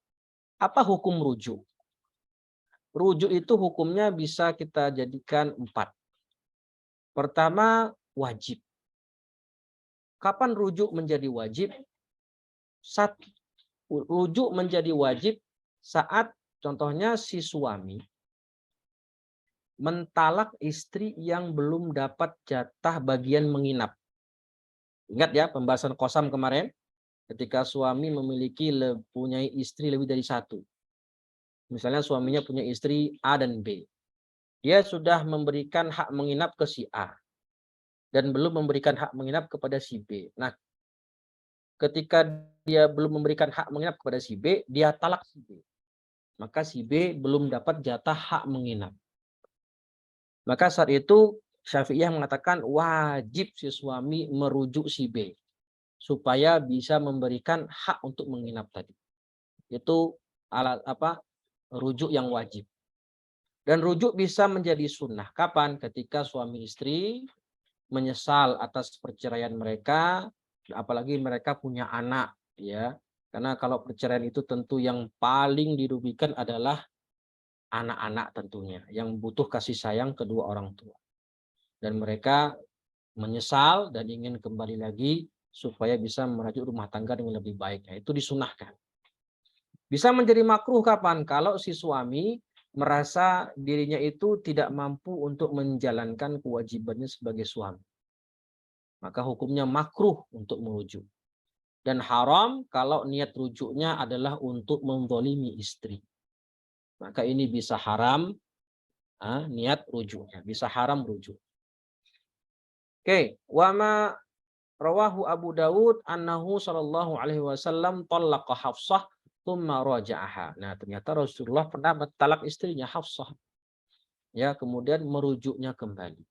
apa hukum rujuk? Rujuk itu hukumnya bisa kita jadikan 4. Pertama, wajib. Kapan rujuk menjadi wajib? Satu, rujuk menjadi wajib saat contohnya si suami mentalak istri yang belum dapat jatah bagian menginap. Ingat ya pembahasan qasam kemarin, ketika suami punya istri lebih dari satu. Misalnya suaminya punya istri A dan B. dia sudah memberikan hak menginap ke si A dan belum memberikan hak menginap kepada si B. Nah, ketika dia belum memberikan hak menginap kepada si B, dia talak si B. Maka si B belum dapat jatah hak menginap. Maka saat itu Syafi'iyah mengatakan wajib si suami merujuk si B supaya bisa memberikan hak untuk menginap tadi. Itu alat rujuk yang wajib. Dan rujuk bisa menjadi sunnah. Kapan? Ketika suami istri menyesal atas perceraian mereka, apalagi mereka punya anak, ya. Karena kalau perceraian itu tentu yang paling dirugikan adalah anak-anak tentunya, yang butuh kasih sayang kedua orang tua. Dan mereka menyesal dan ingin kembali lagi supaya bisa merajut rumah tangga dengan lebih baik. Nah, itu disunahkan. Bisa menjadi makruh kapan? Kalau si suami merasa dirinya itu tidak mampu untuk menjalankan kewajibannya sebagai suami. Maka hukumnya makruh untuk merujuk. Dan haram kalau niat rujuknya adalah untuk menzalimi istri. Maka ini bisa haram niat rujuknya. Bisa haram rujuk. Oke. Wama rawahu Abu Dawud annahu sallallahu alaihi wasallam talaqa Hafsah thumma raja'aha. Nah, ternyata Rasulullah pernah mentalak istrinya Hafsah. Ya, kemudian merujuknya kembali.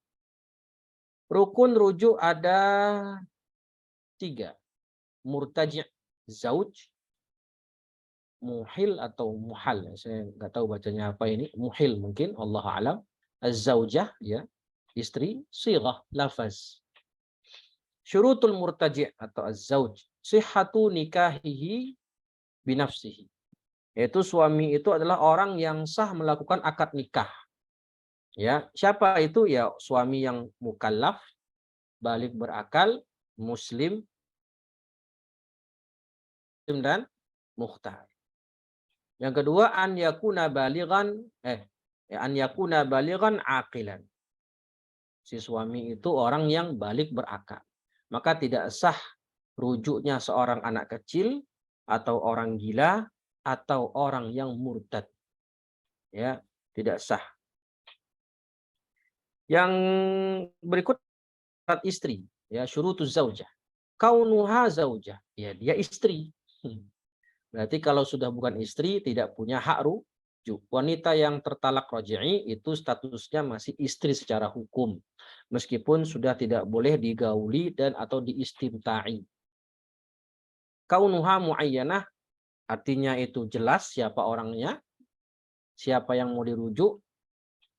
Rukun rujuk ada 3. Murtaji' zauj, muhil atau muhal. Saya nggak tahu bacanya apa ini. Muhil mungkin, Allah alam. Az-zaujah, ya, istri, sighah, lafaz. Syurutul murtaji' atau az-zauj. Sihhatu nikahihi binafsihi. Yaitu suami itu adalah orang yang sah melakukan akad nikah. Ya, siapa itu? Ya, suami yang mukallaf, balik berakal, muslim dan mukhtar. Yang kedua, an yakuna balighan aqilan. Si suami itu orang yang balik berakal. Maka tidak sah rujuknya seorang anak kecil atau orang gila atau orang yang murtad. Ya, tidak sah. Yang berikut syarat istri, ya, syurutuz zaujah. Kaunuha zaujah, ya, dia istri. Berarti kalau sudah bukan istri tidak punya hak rujuk. Wanita yang tertalak raj'i itu statusnya masih istri secara hukum. Meskipun sudah tidak boleh digauli dan atau diistimta'i. Kaunuha muayyanah artinya itu jelas siapa orangnya, siapa yang mau dirujuk,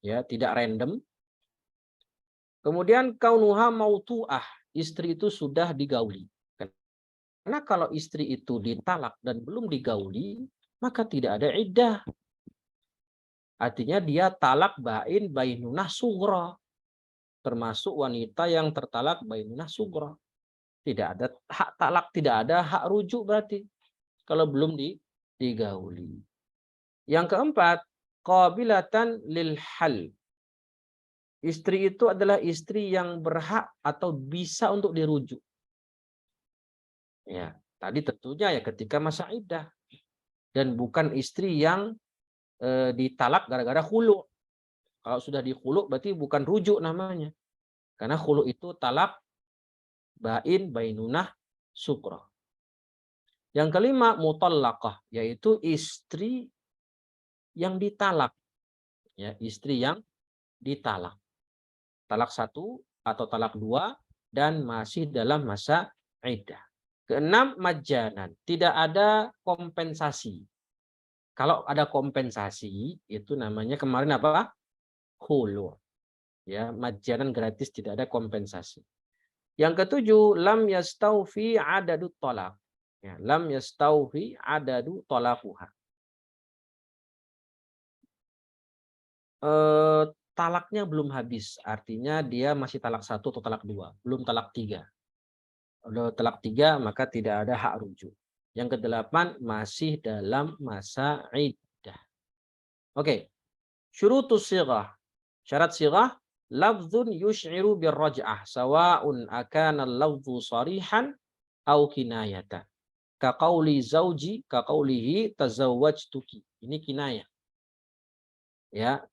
ya, tidak random. Kemudian kaunuha mautu'ah, istri itu sudah digauli. Karena kalau istri itu ditalak dan belum digauli, maka tidak ada iddah. Artinya dia talak bain bainunah sughra. Termasuk wanita yang tertalak bainunah sughra. Tidak ada hak talak, tidak ada hak rujuk berarti. Kalau belum digauli. Yang keempat, qabilatan lil hal. Istri itu adalah istri yang berhak atau bisa untuk dirujuk. Ya, tadi tentunya ya ketika masa iddah. Dan bukan istri yang ditalak gara-gara khulu. Kalau sudah dikhulu berarti bukan rujuk namanya. Karena khulu itu talak bain bainunah sukra. Yang kelima mutallaqah, yaitu istri yang ditalak. Ya, istri yang ditalak. Talak 1 atau talak 2 dan masih dalam masa iddah. Keenam majanan, tidak ada kompensasi. Kalau ada kompensasi itu namanya kemarin apa? Khulu. Ya, majanan gratis, tidak ada kompensasi. Yang ketujuh, lam yastaufi adadu tolak. Ya, lam yastaufi adadu tolakuha. Talaknya belum habis. Artinya dia masih talak 1 atau talak 2. Belum talak 3. Kalau talak 3 maka tidak ada hak rujuk. Yang kedelapan masih dalam masa iddah. Oke. Syurutus sighah. Syarat sighah. Lafzun yush'iru birraj'ah. Sawa'un akana lafzu sarihan au kinayata. Kaqauli zauji, kaqaulihi tazawwajtuki. Ini kinayah. Ya.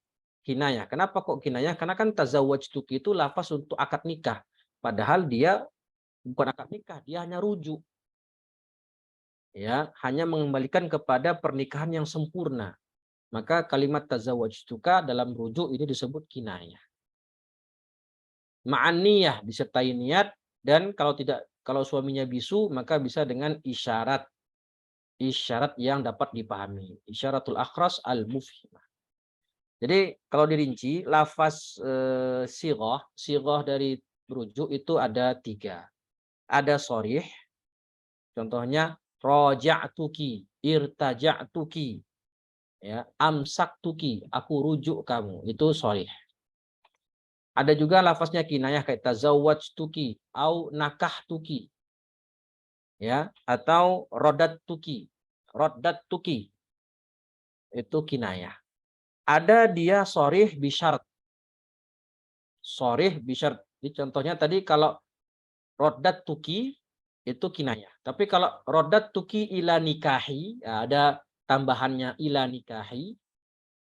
kinayah. Kenapa kok kinayah? Karena kan tazawwajtuki itu lafaz untuk akad nikah. Padahal dia bukan akad nikah, dia hanya rujuk. Ya, hanya mengembalikan kepada pernikahan yang sempurna. Maka kalimat tazawwajtuka dalam rujuk ini disebut kinayah. Ma'aniyah disertai niat, dan kalau suaminya bisu maka bisa dengan isyarat yang dapat dipahami. Isyaratul akhras al-mufhimah. Jadi kalau dirinci lafaz sighah dari rujuk itu ada 3. Ada sharih, contohnya raja'tuki, irtaja'tuki, ya, amsaktuki, aku rujuk kamu, itu sharih. Ada juga lafaznya kinayah kayak tazawwajtuki au nakahtuki, ya, atau rodattuki, itu kinayah. Ada dia sharih bisyarat. Sharih bisyarat. Jadi contohnya tadi kalau rodattuki itu kinayah. Tapi kalau rodattuki ila nikahi, ya, ada tambahannya ila nikahi,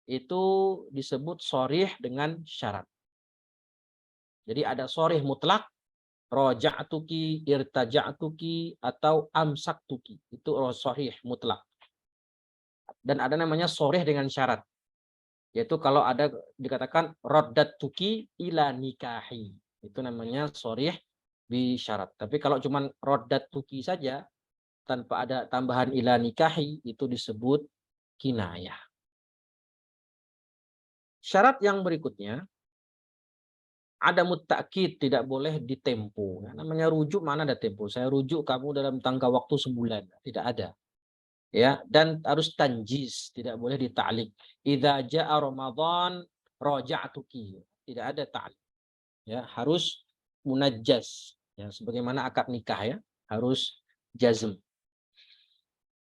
itu disebut sharih dengan syarat. Jadi ada sharih mutlak, raja'tuki, irtaja'tuki, atau amsaktuki. Itu sharih mutlak. Dan ada namanya sharih dengan syarat. Yaitu kalau ada dikatakan raddattuki ila nikahi. Itu namanya sharih bi syarat. Tapi kalau cuma raddattuki saja tanpa ada tambahan ila nikahi, itu disebut kinayah. Syarat yang berikutnya, ada mutta'kid, tidak boleh ditempo. Namanya rujuk, mana ada tempo. Saya rujuk kamu dalam tangga waktu sebulan. Tidak ada. Ya, dan harus tanjis, tidak boleh dita'liq. Idza jaa Ramadan raja'tuki. Tidak ada ta'liq. Ya, harus munajjas. Ya, sebagaimana akad nikah, ya, harus jazm.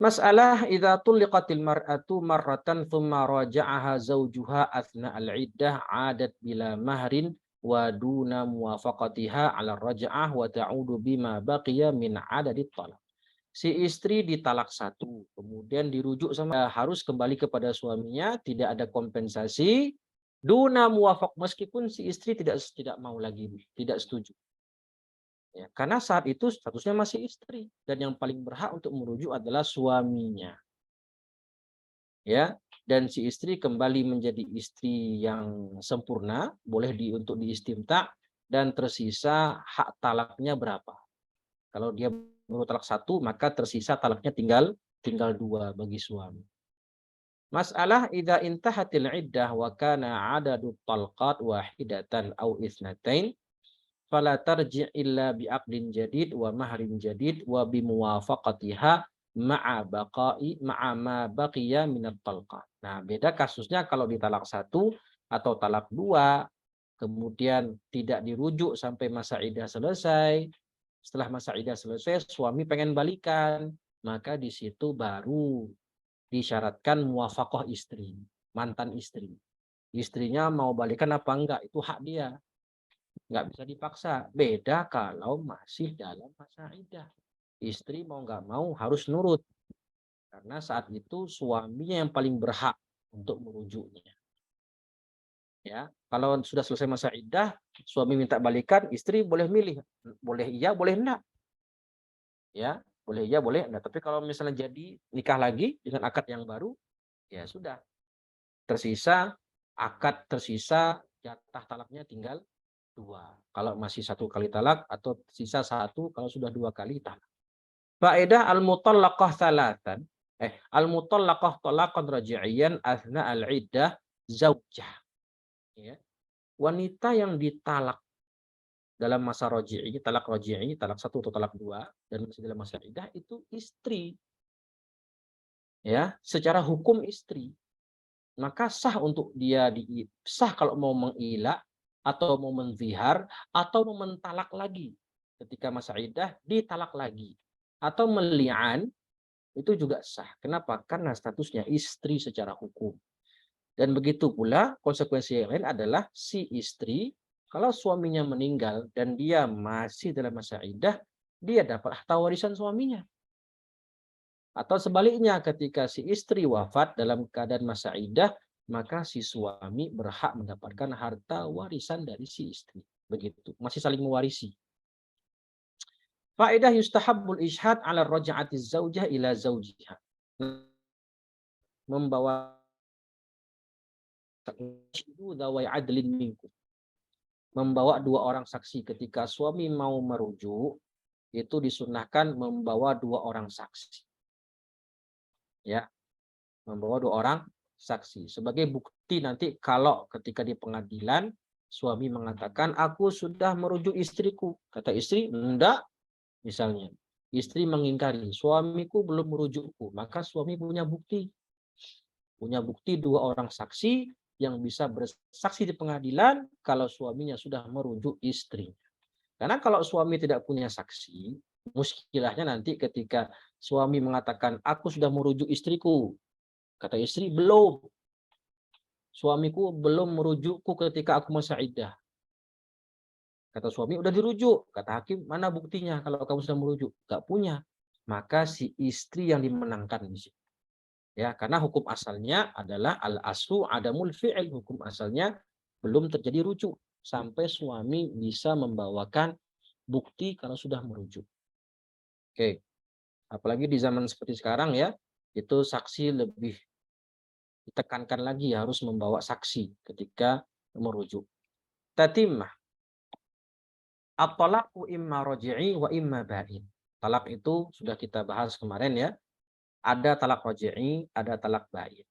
Masalah idza tulliqatil mar'atu marratan thumma raja'aha zawjuha athna al-iddah 'adat bila mahrin wa duna muwafaqatiha 'ala raj'ah wa ta'udu bima baqiya min 'adadit talaq. Si istri ditalak 1, kemudian dirujuk sama, harus kembali kepada suaminya, tidak ada kompensasi, duna muwafaq, meskipun si istri tidak mau lagi, tidak setuju. Ya, karena saat itu statusnya masih istri, dan yang paling berhak untuk merujuk adalah suaminya. Ya, dan si istri kembali menjadi istri yang sempurna, boleh untuk diistimta, dan tersisa hak talaknya berapa. Kalau dia baru talak 1, maka tersisa talaknya tinggal 2 bagi suami. Masalah idza intahatil iddah wa kana adadu talqat wahidatan aw itsnatain fala tarji' illa bi'aqdin jadid wa mahrin jadid wa bimuwafaqatiha ma'a ma baqiya minat talqat. Nah, beda kasusnya kalau di talak 1 atau talak 2, kemudian tidak dirujuk sampai masa iddah selesai. Setelah masa iddah selesai, suami pengen balikan, maka di situ baru disyaratkan muwafaqah istri, mantan istri. Istrinya mau balikan apa enggak, itu hak dia. Nggak bisa dipaksa. Beda kalau masih dalam masa iddah. Istri mau nggak mau harus nurut. Karena saat itu suaminya yang paling berhak untuk merujuknya. Ya, kalau sudah selesai masa iddah, suami minta balikan, istri boleh milih, boleh iya, boleh enggak. Ya, boleh iya, boleh enggak. Tapi kalau misalnya jadi nikah lagi dengan akad yang baru, ya sudah. Tersisa jatah talaknya tinggal 2. Kalau masih 1 kali talak, atau sisa 1 kalau sudah 2 kali talak. Faedah al-mutallaqah tsalatan. Al-mutallaqah talaqan raj'iyan athna al-iddah zaujah. Ya. Wanita yang ditalak dalam masa raj'i, talak 1 atau talak 2, dan masih dalam masa iddah, itu istri. Ya, secara hukum istri. Maka sah untuk dia sah kalau mau mengilak, atau mau menzihar, atau mau mentalak lagi. Ketika masa iddah ditalak lagi. Atau meli'an, itu juga sah. Kenapa? Karena statusnya istri secara hukum. Dan begitu pula konsekuensi yang lain adalah si istri, kalau suaminya meninggal dan dia masih dalam masa iddah, dia dapat harta warisan suaminya. Atau sebaliknya, ketika si istri wafat dalam keadaan masa iddah, maka si suami berhak mendapatkan harta warisan dari si istri. Begitu, masih saling mewarisi. Faedah yustahabbul ishad ala raja'ati zaujah ila zaujiha. Membawa dawai adlin minkum. Membawa dua orang saksi ketika suami mau merujuk, itu disunahkan membawa dua orang saksi. Ya, membawa dua orang saksi sebagai bukti nanti kalau ketika di pengadilan suami mengatakan aku sudah merujuk istriku, kata istri enggak, misalnya istri mengingkari suamiku belum merujukku, maka suami punya bukti dua orang saksi yang bisa bersaksi di pengadilan kalau suaminya sudah merujuk istri. Karena kalau suami tidak punya saksi, muskilahnya nanti ketika suami mengatakan aku sudah merujuk istriku, kata istri belum, suamiku belum merujukku ketika aku masa iddah. Kata suami udah dirujuk, kata hakim mana buktinya kalau kamu sudah merujuk? Gak punya. Maka si istri yang dimenangkan di sini. Ya, karena hukum asalnya adalah al-aslu adamul fi'il, hukum asalnya belum terjadi rujuk sampai suami bisa membawakan bukti kalau sudah merujuk. Oke. Apalagi di zaman seperti sekarang ya, itu saksi lebih ditekankan lagi harus membawa saksi ketika merujuk. Tatimah. At-talaqu imma raji'i wa imma ba'in. Talak itu sudah kita bahas kemarin ya. Ada talak raji'i, ada talak ba'in.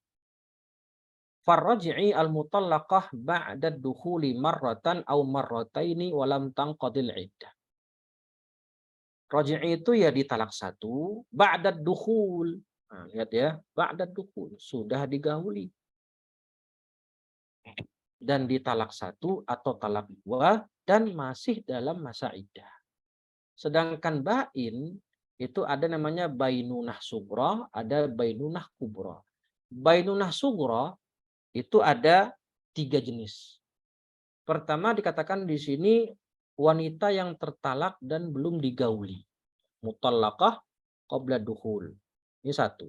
Farraji'i al-mutallaqah ba'da dukhuli marratan aw marrataini wa lam tanqadil iddah. Raji'i itu ya di talak satu, ba'da dukhul. Nah, lihat ya, ba'da dukhul, sudah digauli. Dan di talak satu atau talak dua dan masih dalam masa iddah. Sedangkan ba'in itu ada namanya bainunah sughra, ada bainunah kubra. Bainunah sughra itu ada 3 jenis. Pertama dikatakan di sini wanita yang tertalak dan belum digauli. Mutallaqah qabla dukhul. Ini satu.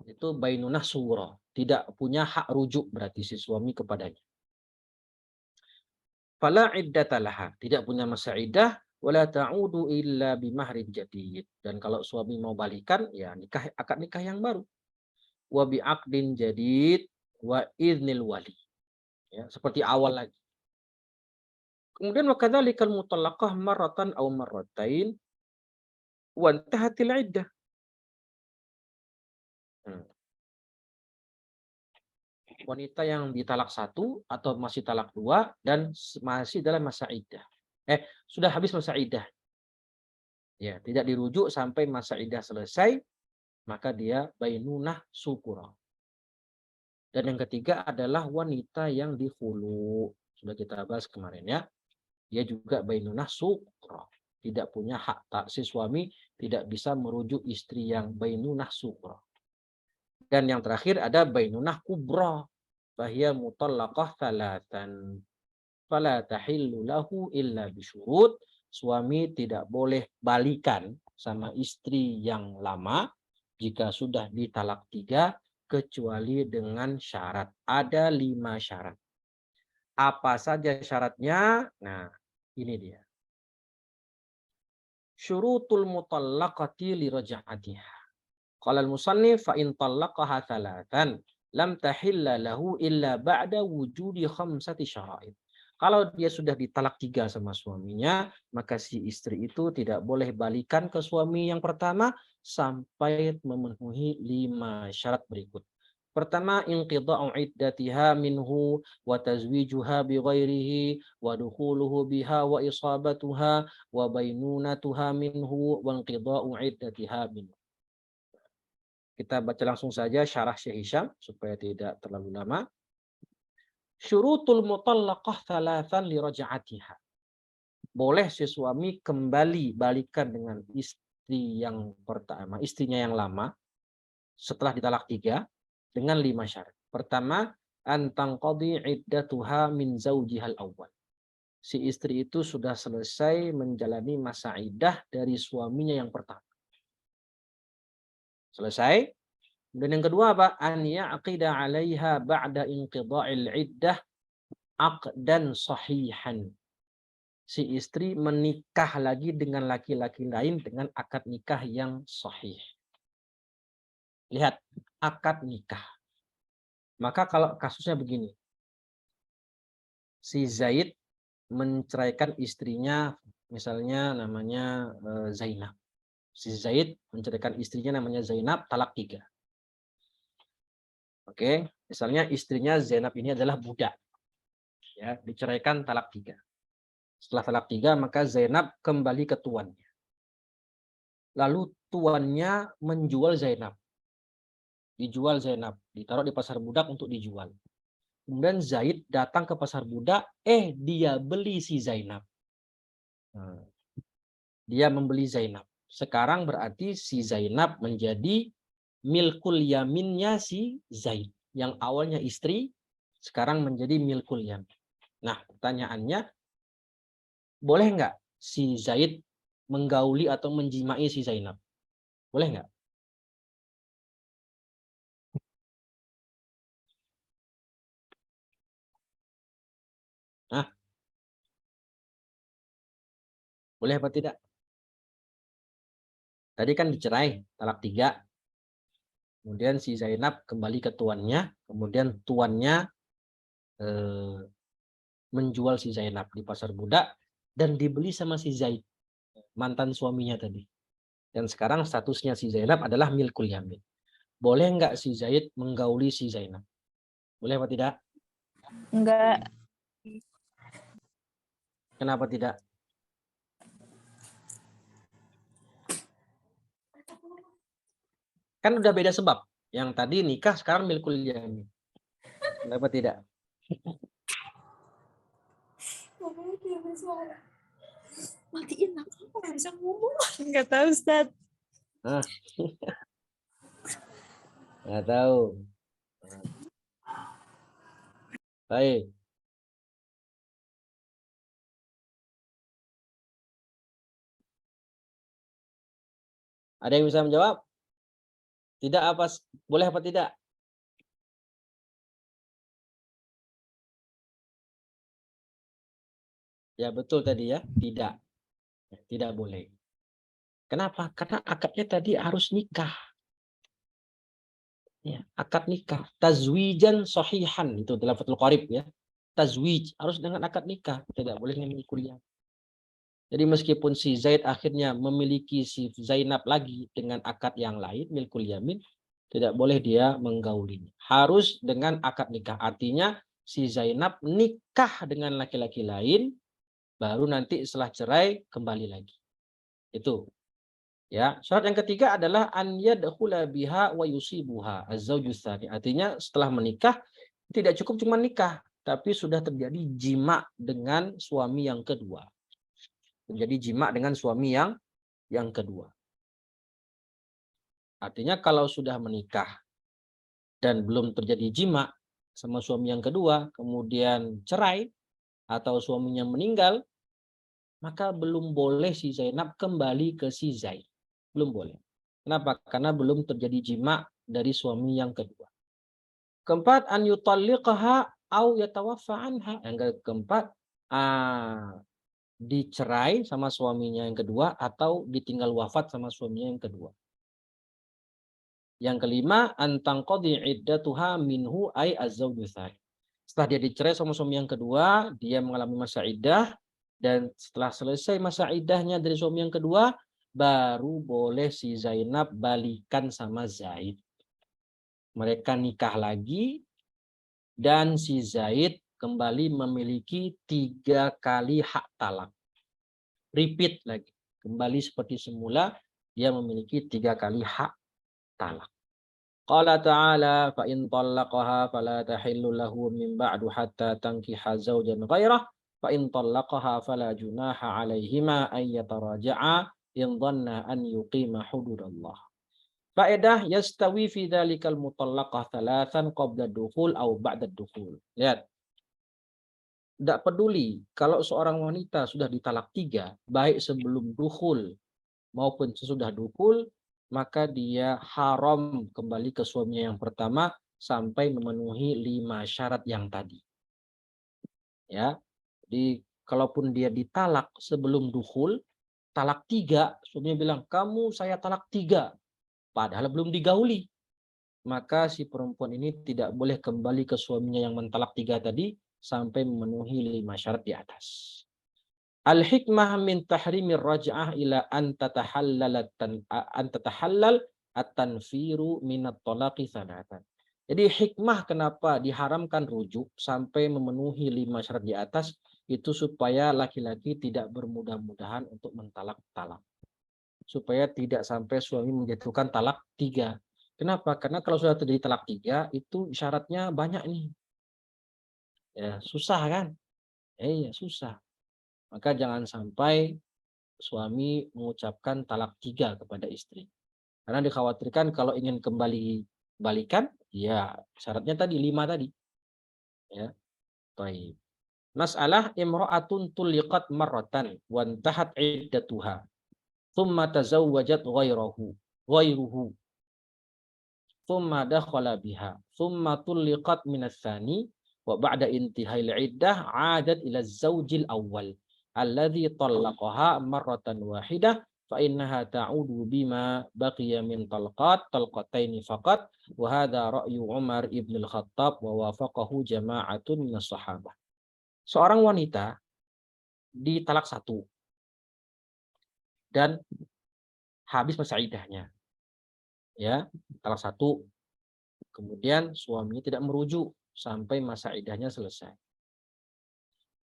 Itu bainunah sughra, tidak punya hak rujuk berarti si suami kepadanya. Fala iddata laha, tidak punya masa iddah, wala ta'udu illa bimahrin jadid. Dan kalau suami mau balikan ya akad nikah yang baru. Wa bi'aqdin jadid wa idznil wali. Ya, seperti awal lagi. Kemudian wa kadzalikal mutallaqah marratan aw marratain wa intahatil iddah. Wanita yang ditalak satu atau masih talak dua dan masih dalam masa iddah. Sudah habis masa iddah. Ya, tidak dirujuk sampai masa iddah selesai, maka dia bainunah sukura. Dan yang ketiga adalah wanita yang dihulu. Sudah kita bahas kemarin ya. Dia juga bainunah sukura. Tidak punya hak tak, si suami tidak bisa merujuk istri yang bainunah sukura. Dan yang terakhir ada bainunah kubra. Bahya mutallaqah thalatan. Fala tahillu lahu illa bisyurut. Suami tidak boleh balikan sama istri yang lama jika sudah ditalak 3 kecuali dengan syarat. Ada 5 syarat. Apa saja syaratnya? Nah, ini dia. Syurutul mutallaqati li raja'atiha. Qala al-musannif fa in talaqaha thalathan lam tahilla lahu illa ba'da wujudi khamsati syara'id. Kalau dia sudah ditalak 3 sama suaminya, maka si istri itu tidak boleh balikan ke suami yang pertama sampai memenuhi 5 syarat berikut. Pertama, inqidha'u iddatiha minhu wa tazwijuha bi ghairihi wa dukhuluhu biha wa isabatuha wa bainunatuha minhu wa inqidha'u iddatiha minhu. Kita baca langsung saja syarah Syekh Hisham supaya tidak terlalu lama. Syurutul mutallaqah thalathan li raja'atiha. Boleh si suami kembali balikan dengan istri yang pertama, istrinya yang lama setelah ditalak 3 dengan 5 syarat. Pertama, antang qadi iddatuha min zaujihal awal. Si istri itu sudah selesai menjalani masa iddah dari suaminya yang pertama. Selesai, Dan yang kedua apa? An ya'qida 'alaiha ba'da inqidha'il 'iddah aqdan sahihan. Si istri menikah lagi dengan laki-laki lain dengan akad nikah yang sahih. Lihat, akad nikah. Maka kalau kasusnya begini. Si Zaid menceraikan istrinya, misalnya namanya Zainab. Si Zaid menceraikan istrinya namanya Zainab, talak 3. Oke, misalnya istrinya Zainab ini adalah budak. Ya, diceraikan talak 3. Setelah talak 3, maka Zainab kembali ke tuannya. Lalu tuannya menjual Zainab. Dijual Zainab, ditaruh di pasar budak untuk dijual. Kemudian Zaid datang ke pasar budak, dia beli si Zainab. Nah, dia membeli Zainab. Sekarang berarti si Zainab menjadi milkul yaminnya si Zaid. Yang awalnya istri, sekarang menjadi milkul yamin. Nah, pertanyaannya, boleh nggak si Zaid menggauli atau menjimai si Zainab? Boleh nggak? Nah, boleh apa tidak? Tadi kan dicerai, talak 3. Kemudian si Zainab kembali ke tuannya. Kemudian tuannya menjual si Zainab di pasar budak. Dan dibeli sama si Zaid, mantan suaminya tadi. Dan sekarang statusnya si Zainab adalah milkul yamin. Boleh nggak si Zaid menggauli si Zainab? Boleh apa tidak?
Enggak.
Kenapa tidak? Kan udah beda sebab. Yang tadi nikah, sekarang milkul yamin. Kenapa tidak?
Matiin aku nggak bisa ngomong. Nggak tahu, Ustaz.
Nggak tahu. Baik. Ada yang bisa menjawab? Tidak apa? Boleh apa tidak? Ya betul tadi ya. Tidak. Tidak boleh. Kenapa? Karena akadnya tadi harus nikah. Ya, akad nikah. Tazwijan sahihan. Itu dalam Fathul Qorib ya. Tazwij. Harus dengan akad nikah. Tidak boleh dengan kuliah. Jadi meskipun si Zaid akhirnya memiliki si Zainab lagi dengan akad yang lain, milkul yamin, tidak boleh dia menggaulinya. Harus dengan akad nikah. Artinya si Zainab nikah dengan laki-laki lain, baru nanti setelah cerai kembali lagi. Itu. Ya, syarat yang ketiga adalah an yadkhula biha wa yusibuha az-zawju tsani. Artinya setelah menikah tidak cukup cuma nikah, tapi sudah terjadi jima dengan suami yang kedua. Terjadi jima dengan suami yang kedua. Artinya kalau sudah menikah dan belum terjadi jima sama suami yang kedua, kemudian cerai atau suaminya meninggal, maka belum boleh si Zainab kembali ke si Zaid. Belum boleh. Kenapa? Karena belum terjadi jima dari suami yang kedua. Keempat, an yutalliqaha au yatawaffa anha. Yang keempat, dicerai sama suaminya yang kedua atau ditinggal wafat sama suaminya yang kedua. Yang kelima, antangqadi iddatuha minhu ay az-zawju tsani. Setelah dia dicerai sama suami yang kedua, dia mengalami masa iddah, dan setelah selesai masa iddahnya dari suami yang kedua, baru boleh si Zainab balikan sama Zaid. Mereka nikah lagi, dan si Zaid kembali memiliki 3 kali hak talak. Repeat lagi. Kembali seperti semula, dia memiliki 3 kali hak talak. Qala ta'ala fa in talaqaha fala tahillu lahu min ba'du hatta tankiha zawjan ghairah fa in talaqaha fala junaha 'alaihima ay yataraja'a in dhanna an yuqima hududallah. Faedah yastawi fi dzalikal mutallaqah thalathan qabla dukhul aw ba'da dukhul. Lihat. Tidak peduli kalau seorang wanita sudah ditalak 3, baik sebelum dukhul maupun sesudah dukhul, maka dia haram kembali ke suaminya yang pertama sampai memenuhi 5 syarat yang tadi. Ya, jadi kalaupun dia ditalak sebelum dukhul, talak 3, suaminya bilang, kamu saya talak 3, padahal belum digauli. Maka si perempuan ini tidak boleh kembali ke suaminya yang mentalak 3 tadi sampai memenuhi 5 syarat di atas. Al-hikmah min tahrimir raj'ah ila an tatahallal at-tanfiru minat talaqi thalathan. Jadi hikmah kenapa diharamkan rujuk sampai memenuhi 5 syarat di atas itu supaya laki-laki tidak bermudah-mudahan untuk mentalak-talak. Supaya tidak sampai suami menjatuhkan talak 3. Kenapa? Karena kalau sudah terjadi talak 3 itu syaratnya banyak nih. Ya, susah kan? Iya, susah. Maka jangan sampai suami mengucapkan talak 3 kepada istri. Karena dikhawatirkan kalau ingin kembali balikan, ya syaratnya tadi 5 tadi. Ya, baik. Masalah imra'atun tuliqat marratan wa intahat iddatuha. Thumma tazawwajat ghairuhu. Thumma dakhala biha. Thumma tuliqat minas tsani wa ba'da intihail iddah 'adat ila zawjil awwal alladhi talaqaha marratan wahidah fa innaha ta'udu bima baqiya min talqataini faqat wa hadha ra'yu Umar ibn al-Khattab wa wafaqahu jama'atun minas sahabah. Seorang wanita ditalak 1 dan habis masa iddahnya. Ya, talak 1, kemudian suaminya tidak merujuk sampai masa iddahnya selesai.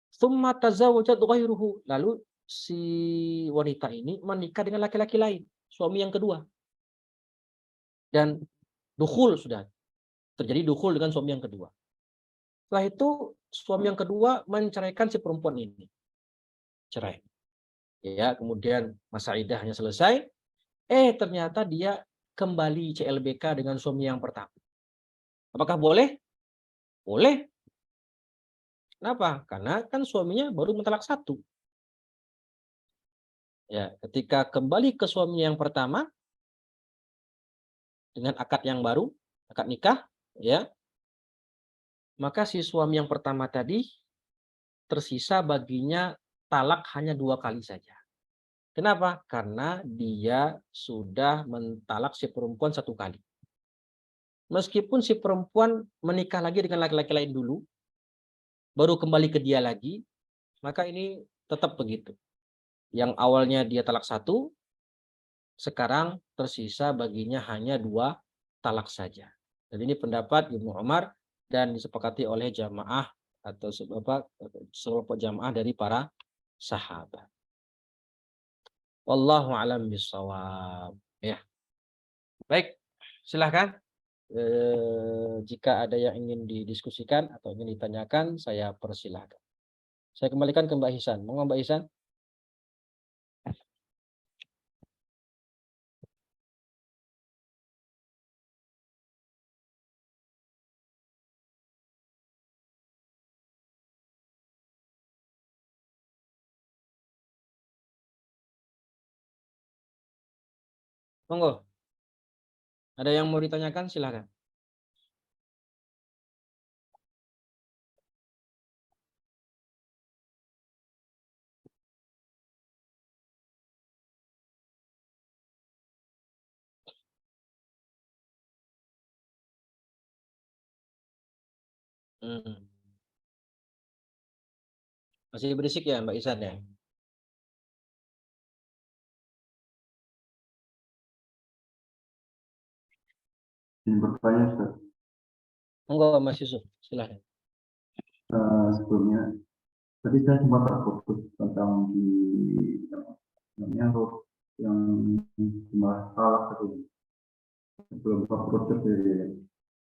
Tsumma tazawwajat ghairuhu. Lalu si wanita ini menikah dengan laki-laki lain, suami yang kedua. Dan dukhul sudah terjadi dukhul dengan suami yang kedua. Setelah itu suami yang kedua menceraikan si perempuan ini. Cerai. Ya, kemudian masa iddahnya selesai, ternyata dia kembali CLBK dengan suami yang pertama. Apakah boleh? Boleh. Kenapa? Karena kan suaminya baru mentalak 1. Ya, ketika kembali ke suaminya yang pertama dengan akad yang baru, akad nikah, ya, maka si suami yang pertama tadi tersisa baginya talak hanya 2 kali saja. Kenapa? Karena dia sudah mentalak si perempuan 1 kali. Meskipun si perempuan menikah lagi dengan laki-laki lain dulu, baru kembali ke dia lagi, maka ini tetap begitu. Yang awalnya dia talak 1, sekarang tersisa baginya hanya 2 talak saja. Dan ini pendapat Ibnu Umar dan disepakati oleh jamaah atau sekelompok jamaah dari para sahabat. Wallahu a'lam bishawab. Ya. Baik, silahkan. Jika ada yang ingin didiskusikan atau ingin ditanyakan, saya persilahkan. Saya kembalikan ke Mbak Hisan. Monggo Mbak Hisan. Monggo. Ada yang mau ditanyakan, silahkan. Masih berisik ya Mbak Hisan ya?
Ingin bertanya, Ustaz.
Monggo Mas Yusuf, silahkan.
Sebelumnya, tadi saya sempat terputus tentang di namanya yang jumlah talak tadi. Sebelum terputus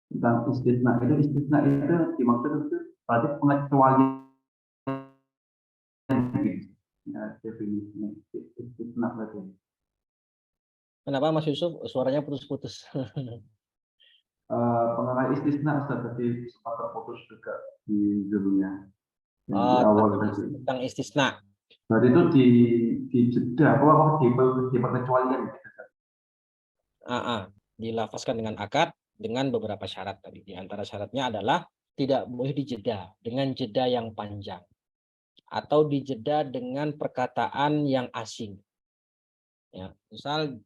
tentang istisna itu dimaksud itu berarti pengecualian ya, definisinya istisna berarti.
Kenapa Mas Yusuf suaranya putus-putus?
Pengenai istisna Ustaz tadi sempat terputus juga di dunia yang di awal tadi.
Tentang istisna.
Berarti itu di jeda apa di pengecualian gitu.
dilafazkan dengan akad dengan beberapa syarat tadi. Di antara syaratnya adalah tidak boleh dijeda dengan jeda yang panjang atau dijeda dengan perkataan yang asing. Ya, misal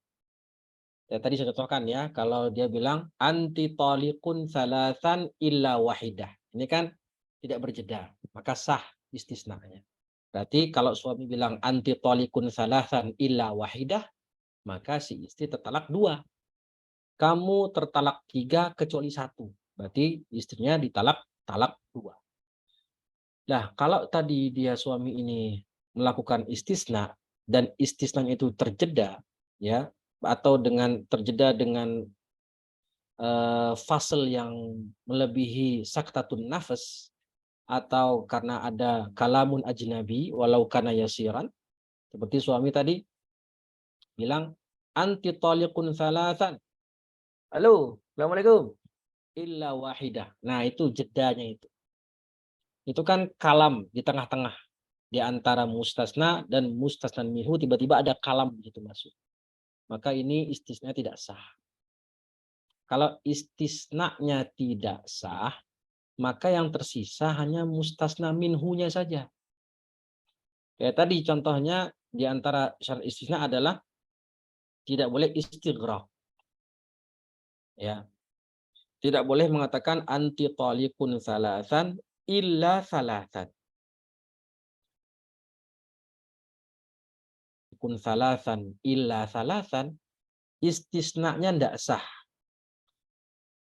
ya, tadi saya contohkan ya, kalau dia bilang anti taliqun salasan illa wahidah. Ini kan tidak berjeda, maka sah istisnanya. Berarti kalau suami bilang anti taliqun salasan illa wahidah, maka si istri tertalak 2. Kamu tertalak 3 kecuali 1. Berarti istrinya talak 2. Nah, kalau tadi dia suami ini melakukan istisna dan istisna itu terjeda ya, atau terjeda dengan fasal yang melebihi saktatun nafas, atau karena ada kalamun ajnabi walau kana yasiran, seperti suami tadi bilang anti taliqun salasan. Halo, assalamualaikum. Illa wahidah. Nah, itu jedanya itu. Itu kan kalam di tengah-tengah di antara mustasna dan mustasna minhu, tiba-tiba ada kalam gitu masuk. Maka ini istisna tidak sah. Kalau istisnanya tidak sah, maka yang tersisa hanya mustasna minhunya saja. Kayak tadi contohnya di antara syarat istisna adalah tidak boleh istighraq. Ya. Tidak boleh mengatakan anti taliqun salasan illa salasan. Kun salasan illa salasan, istisnanya tidak sah.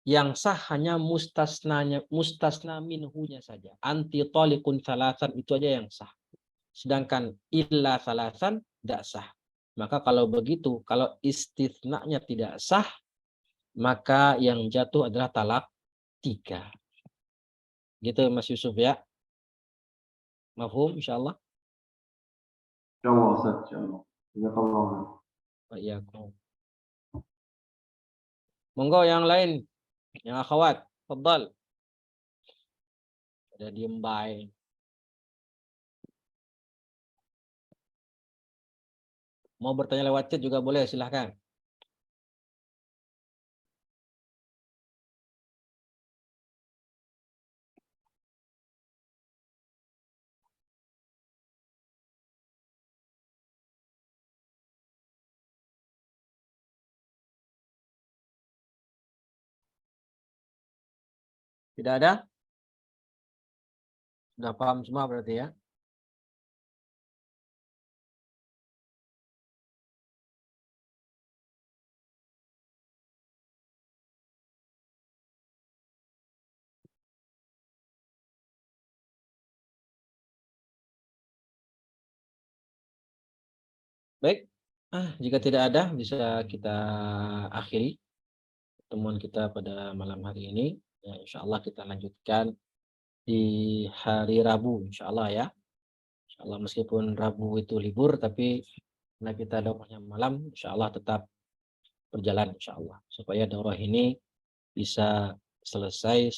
Yang sah hanya mustasna minhunya saja. Anti taliqun salasan itu aja yang sah. Sedangkan illa salasan tidak sah. Maka kalau begitu, kalau istisnanya tidak sah, maka yang jatuh adalah talak 3. Gitu Mas Yusuf ya. Mafhum insyaallah.
Insyaallah Ustaz, insyaallah. Jazakallah.
Iya. Monggo yang lain, yang akhwat, fadhal. Ada diem baik. Mau bertanya lewat chat juga boleh, silahkan. Tidak ada? Sudah paham semua berarti ya? Baik. Jika tidak ada, bisa kita akhiri pertemuan kita pada malam hari ini. Ya, insya Allah kita lanjutkan di hari Rabu, insya Allah ya. Insya Allah meskipun Rabu itu libur, tapi karena kita daurahnya malam, insya Allah tetap berjalan insya Allah. Supaya daurah ini bisa selesai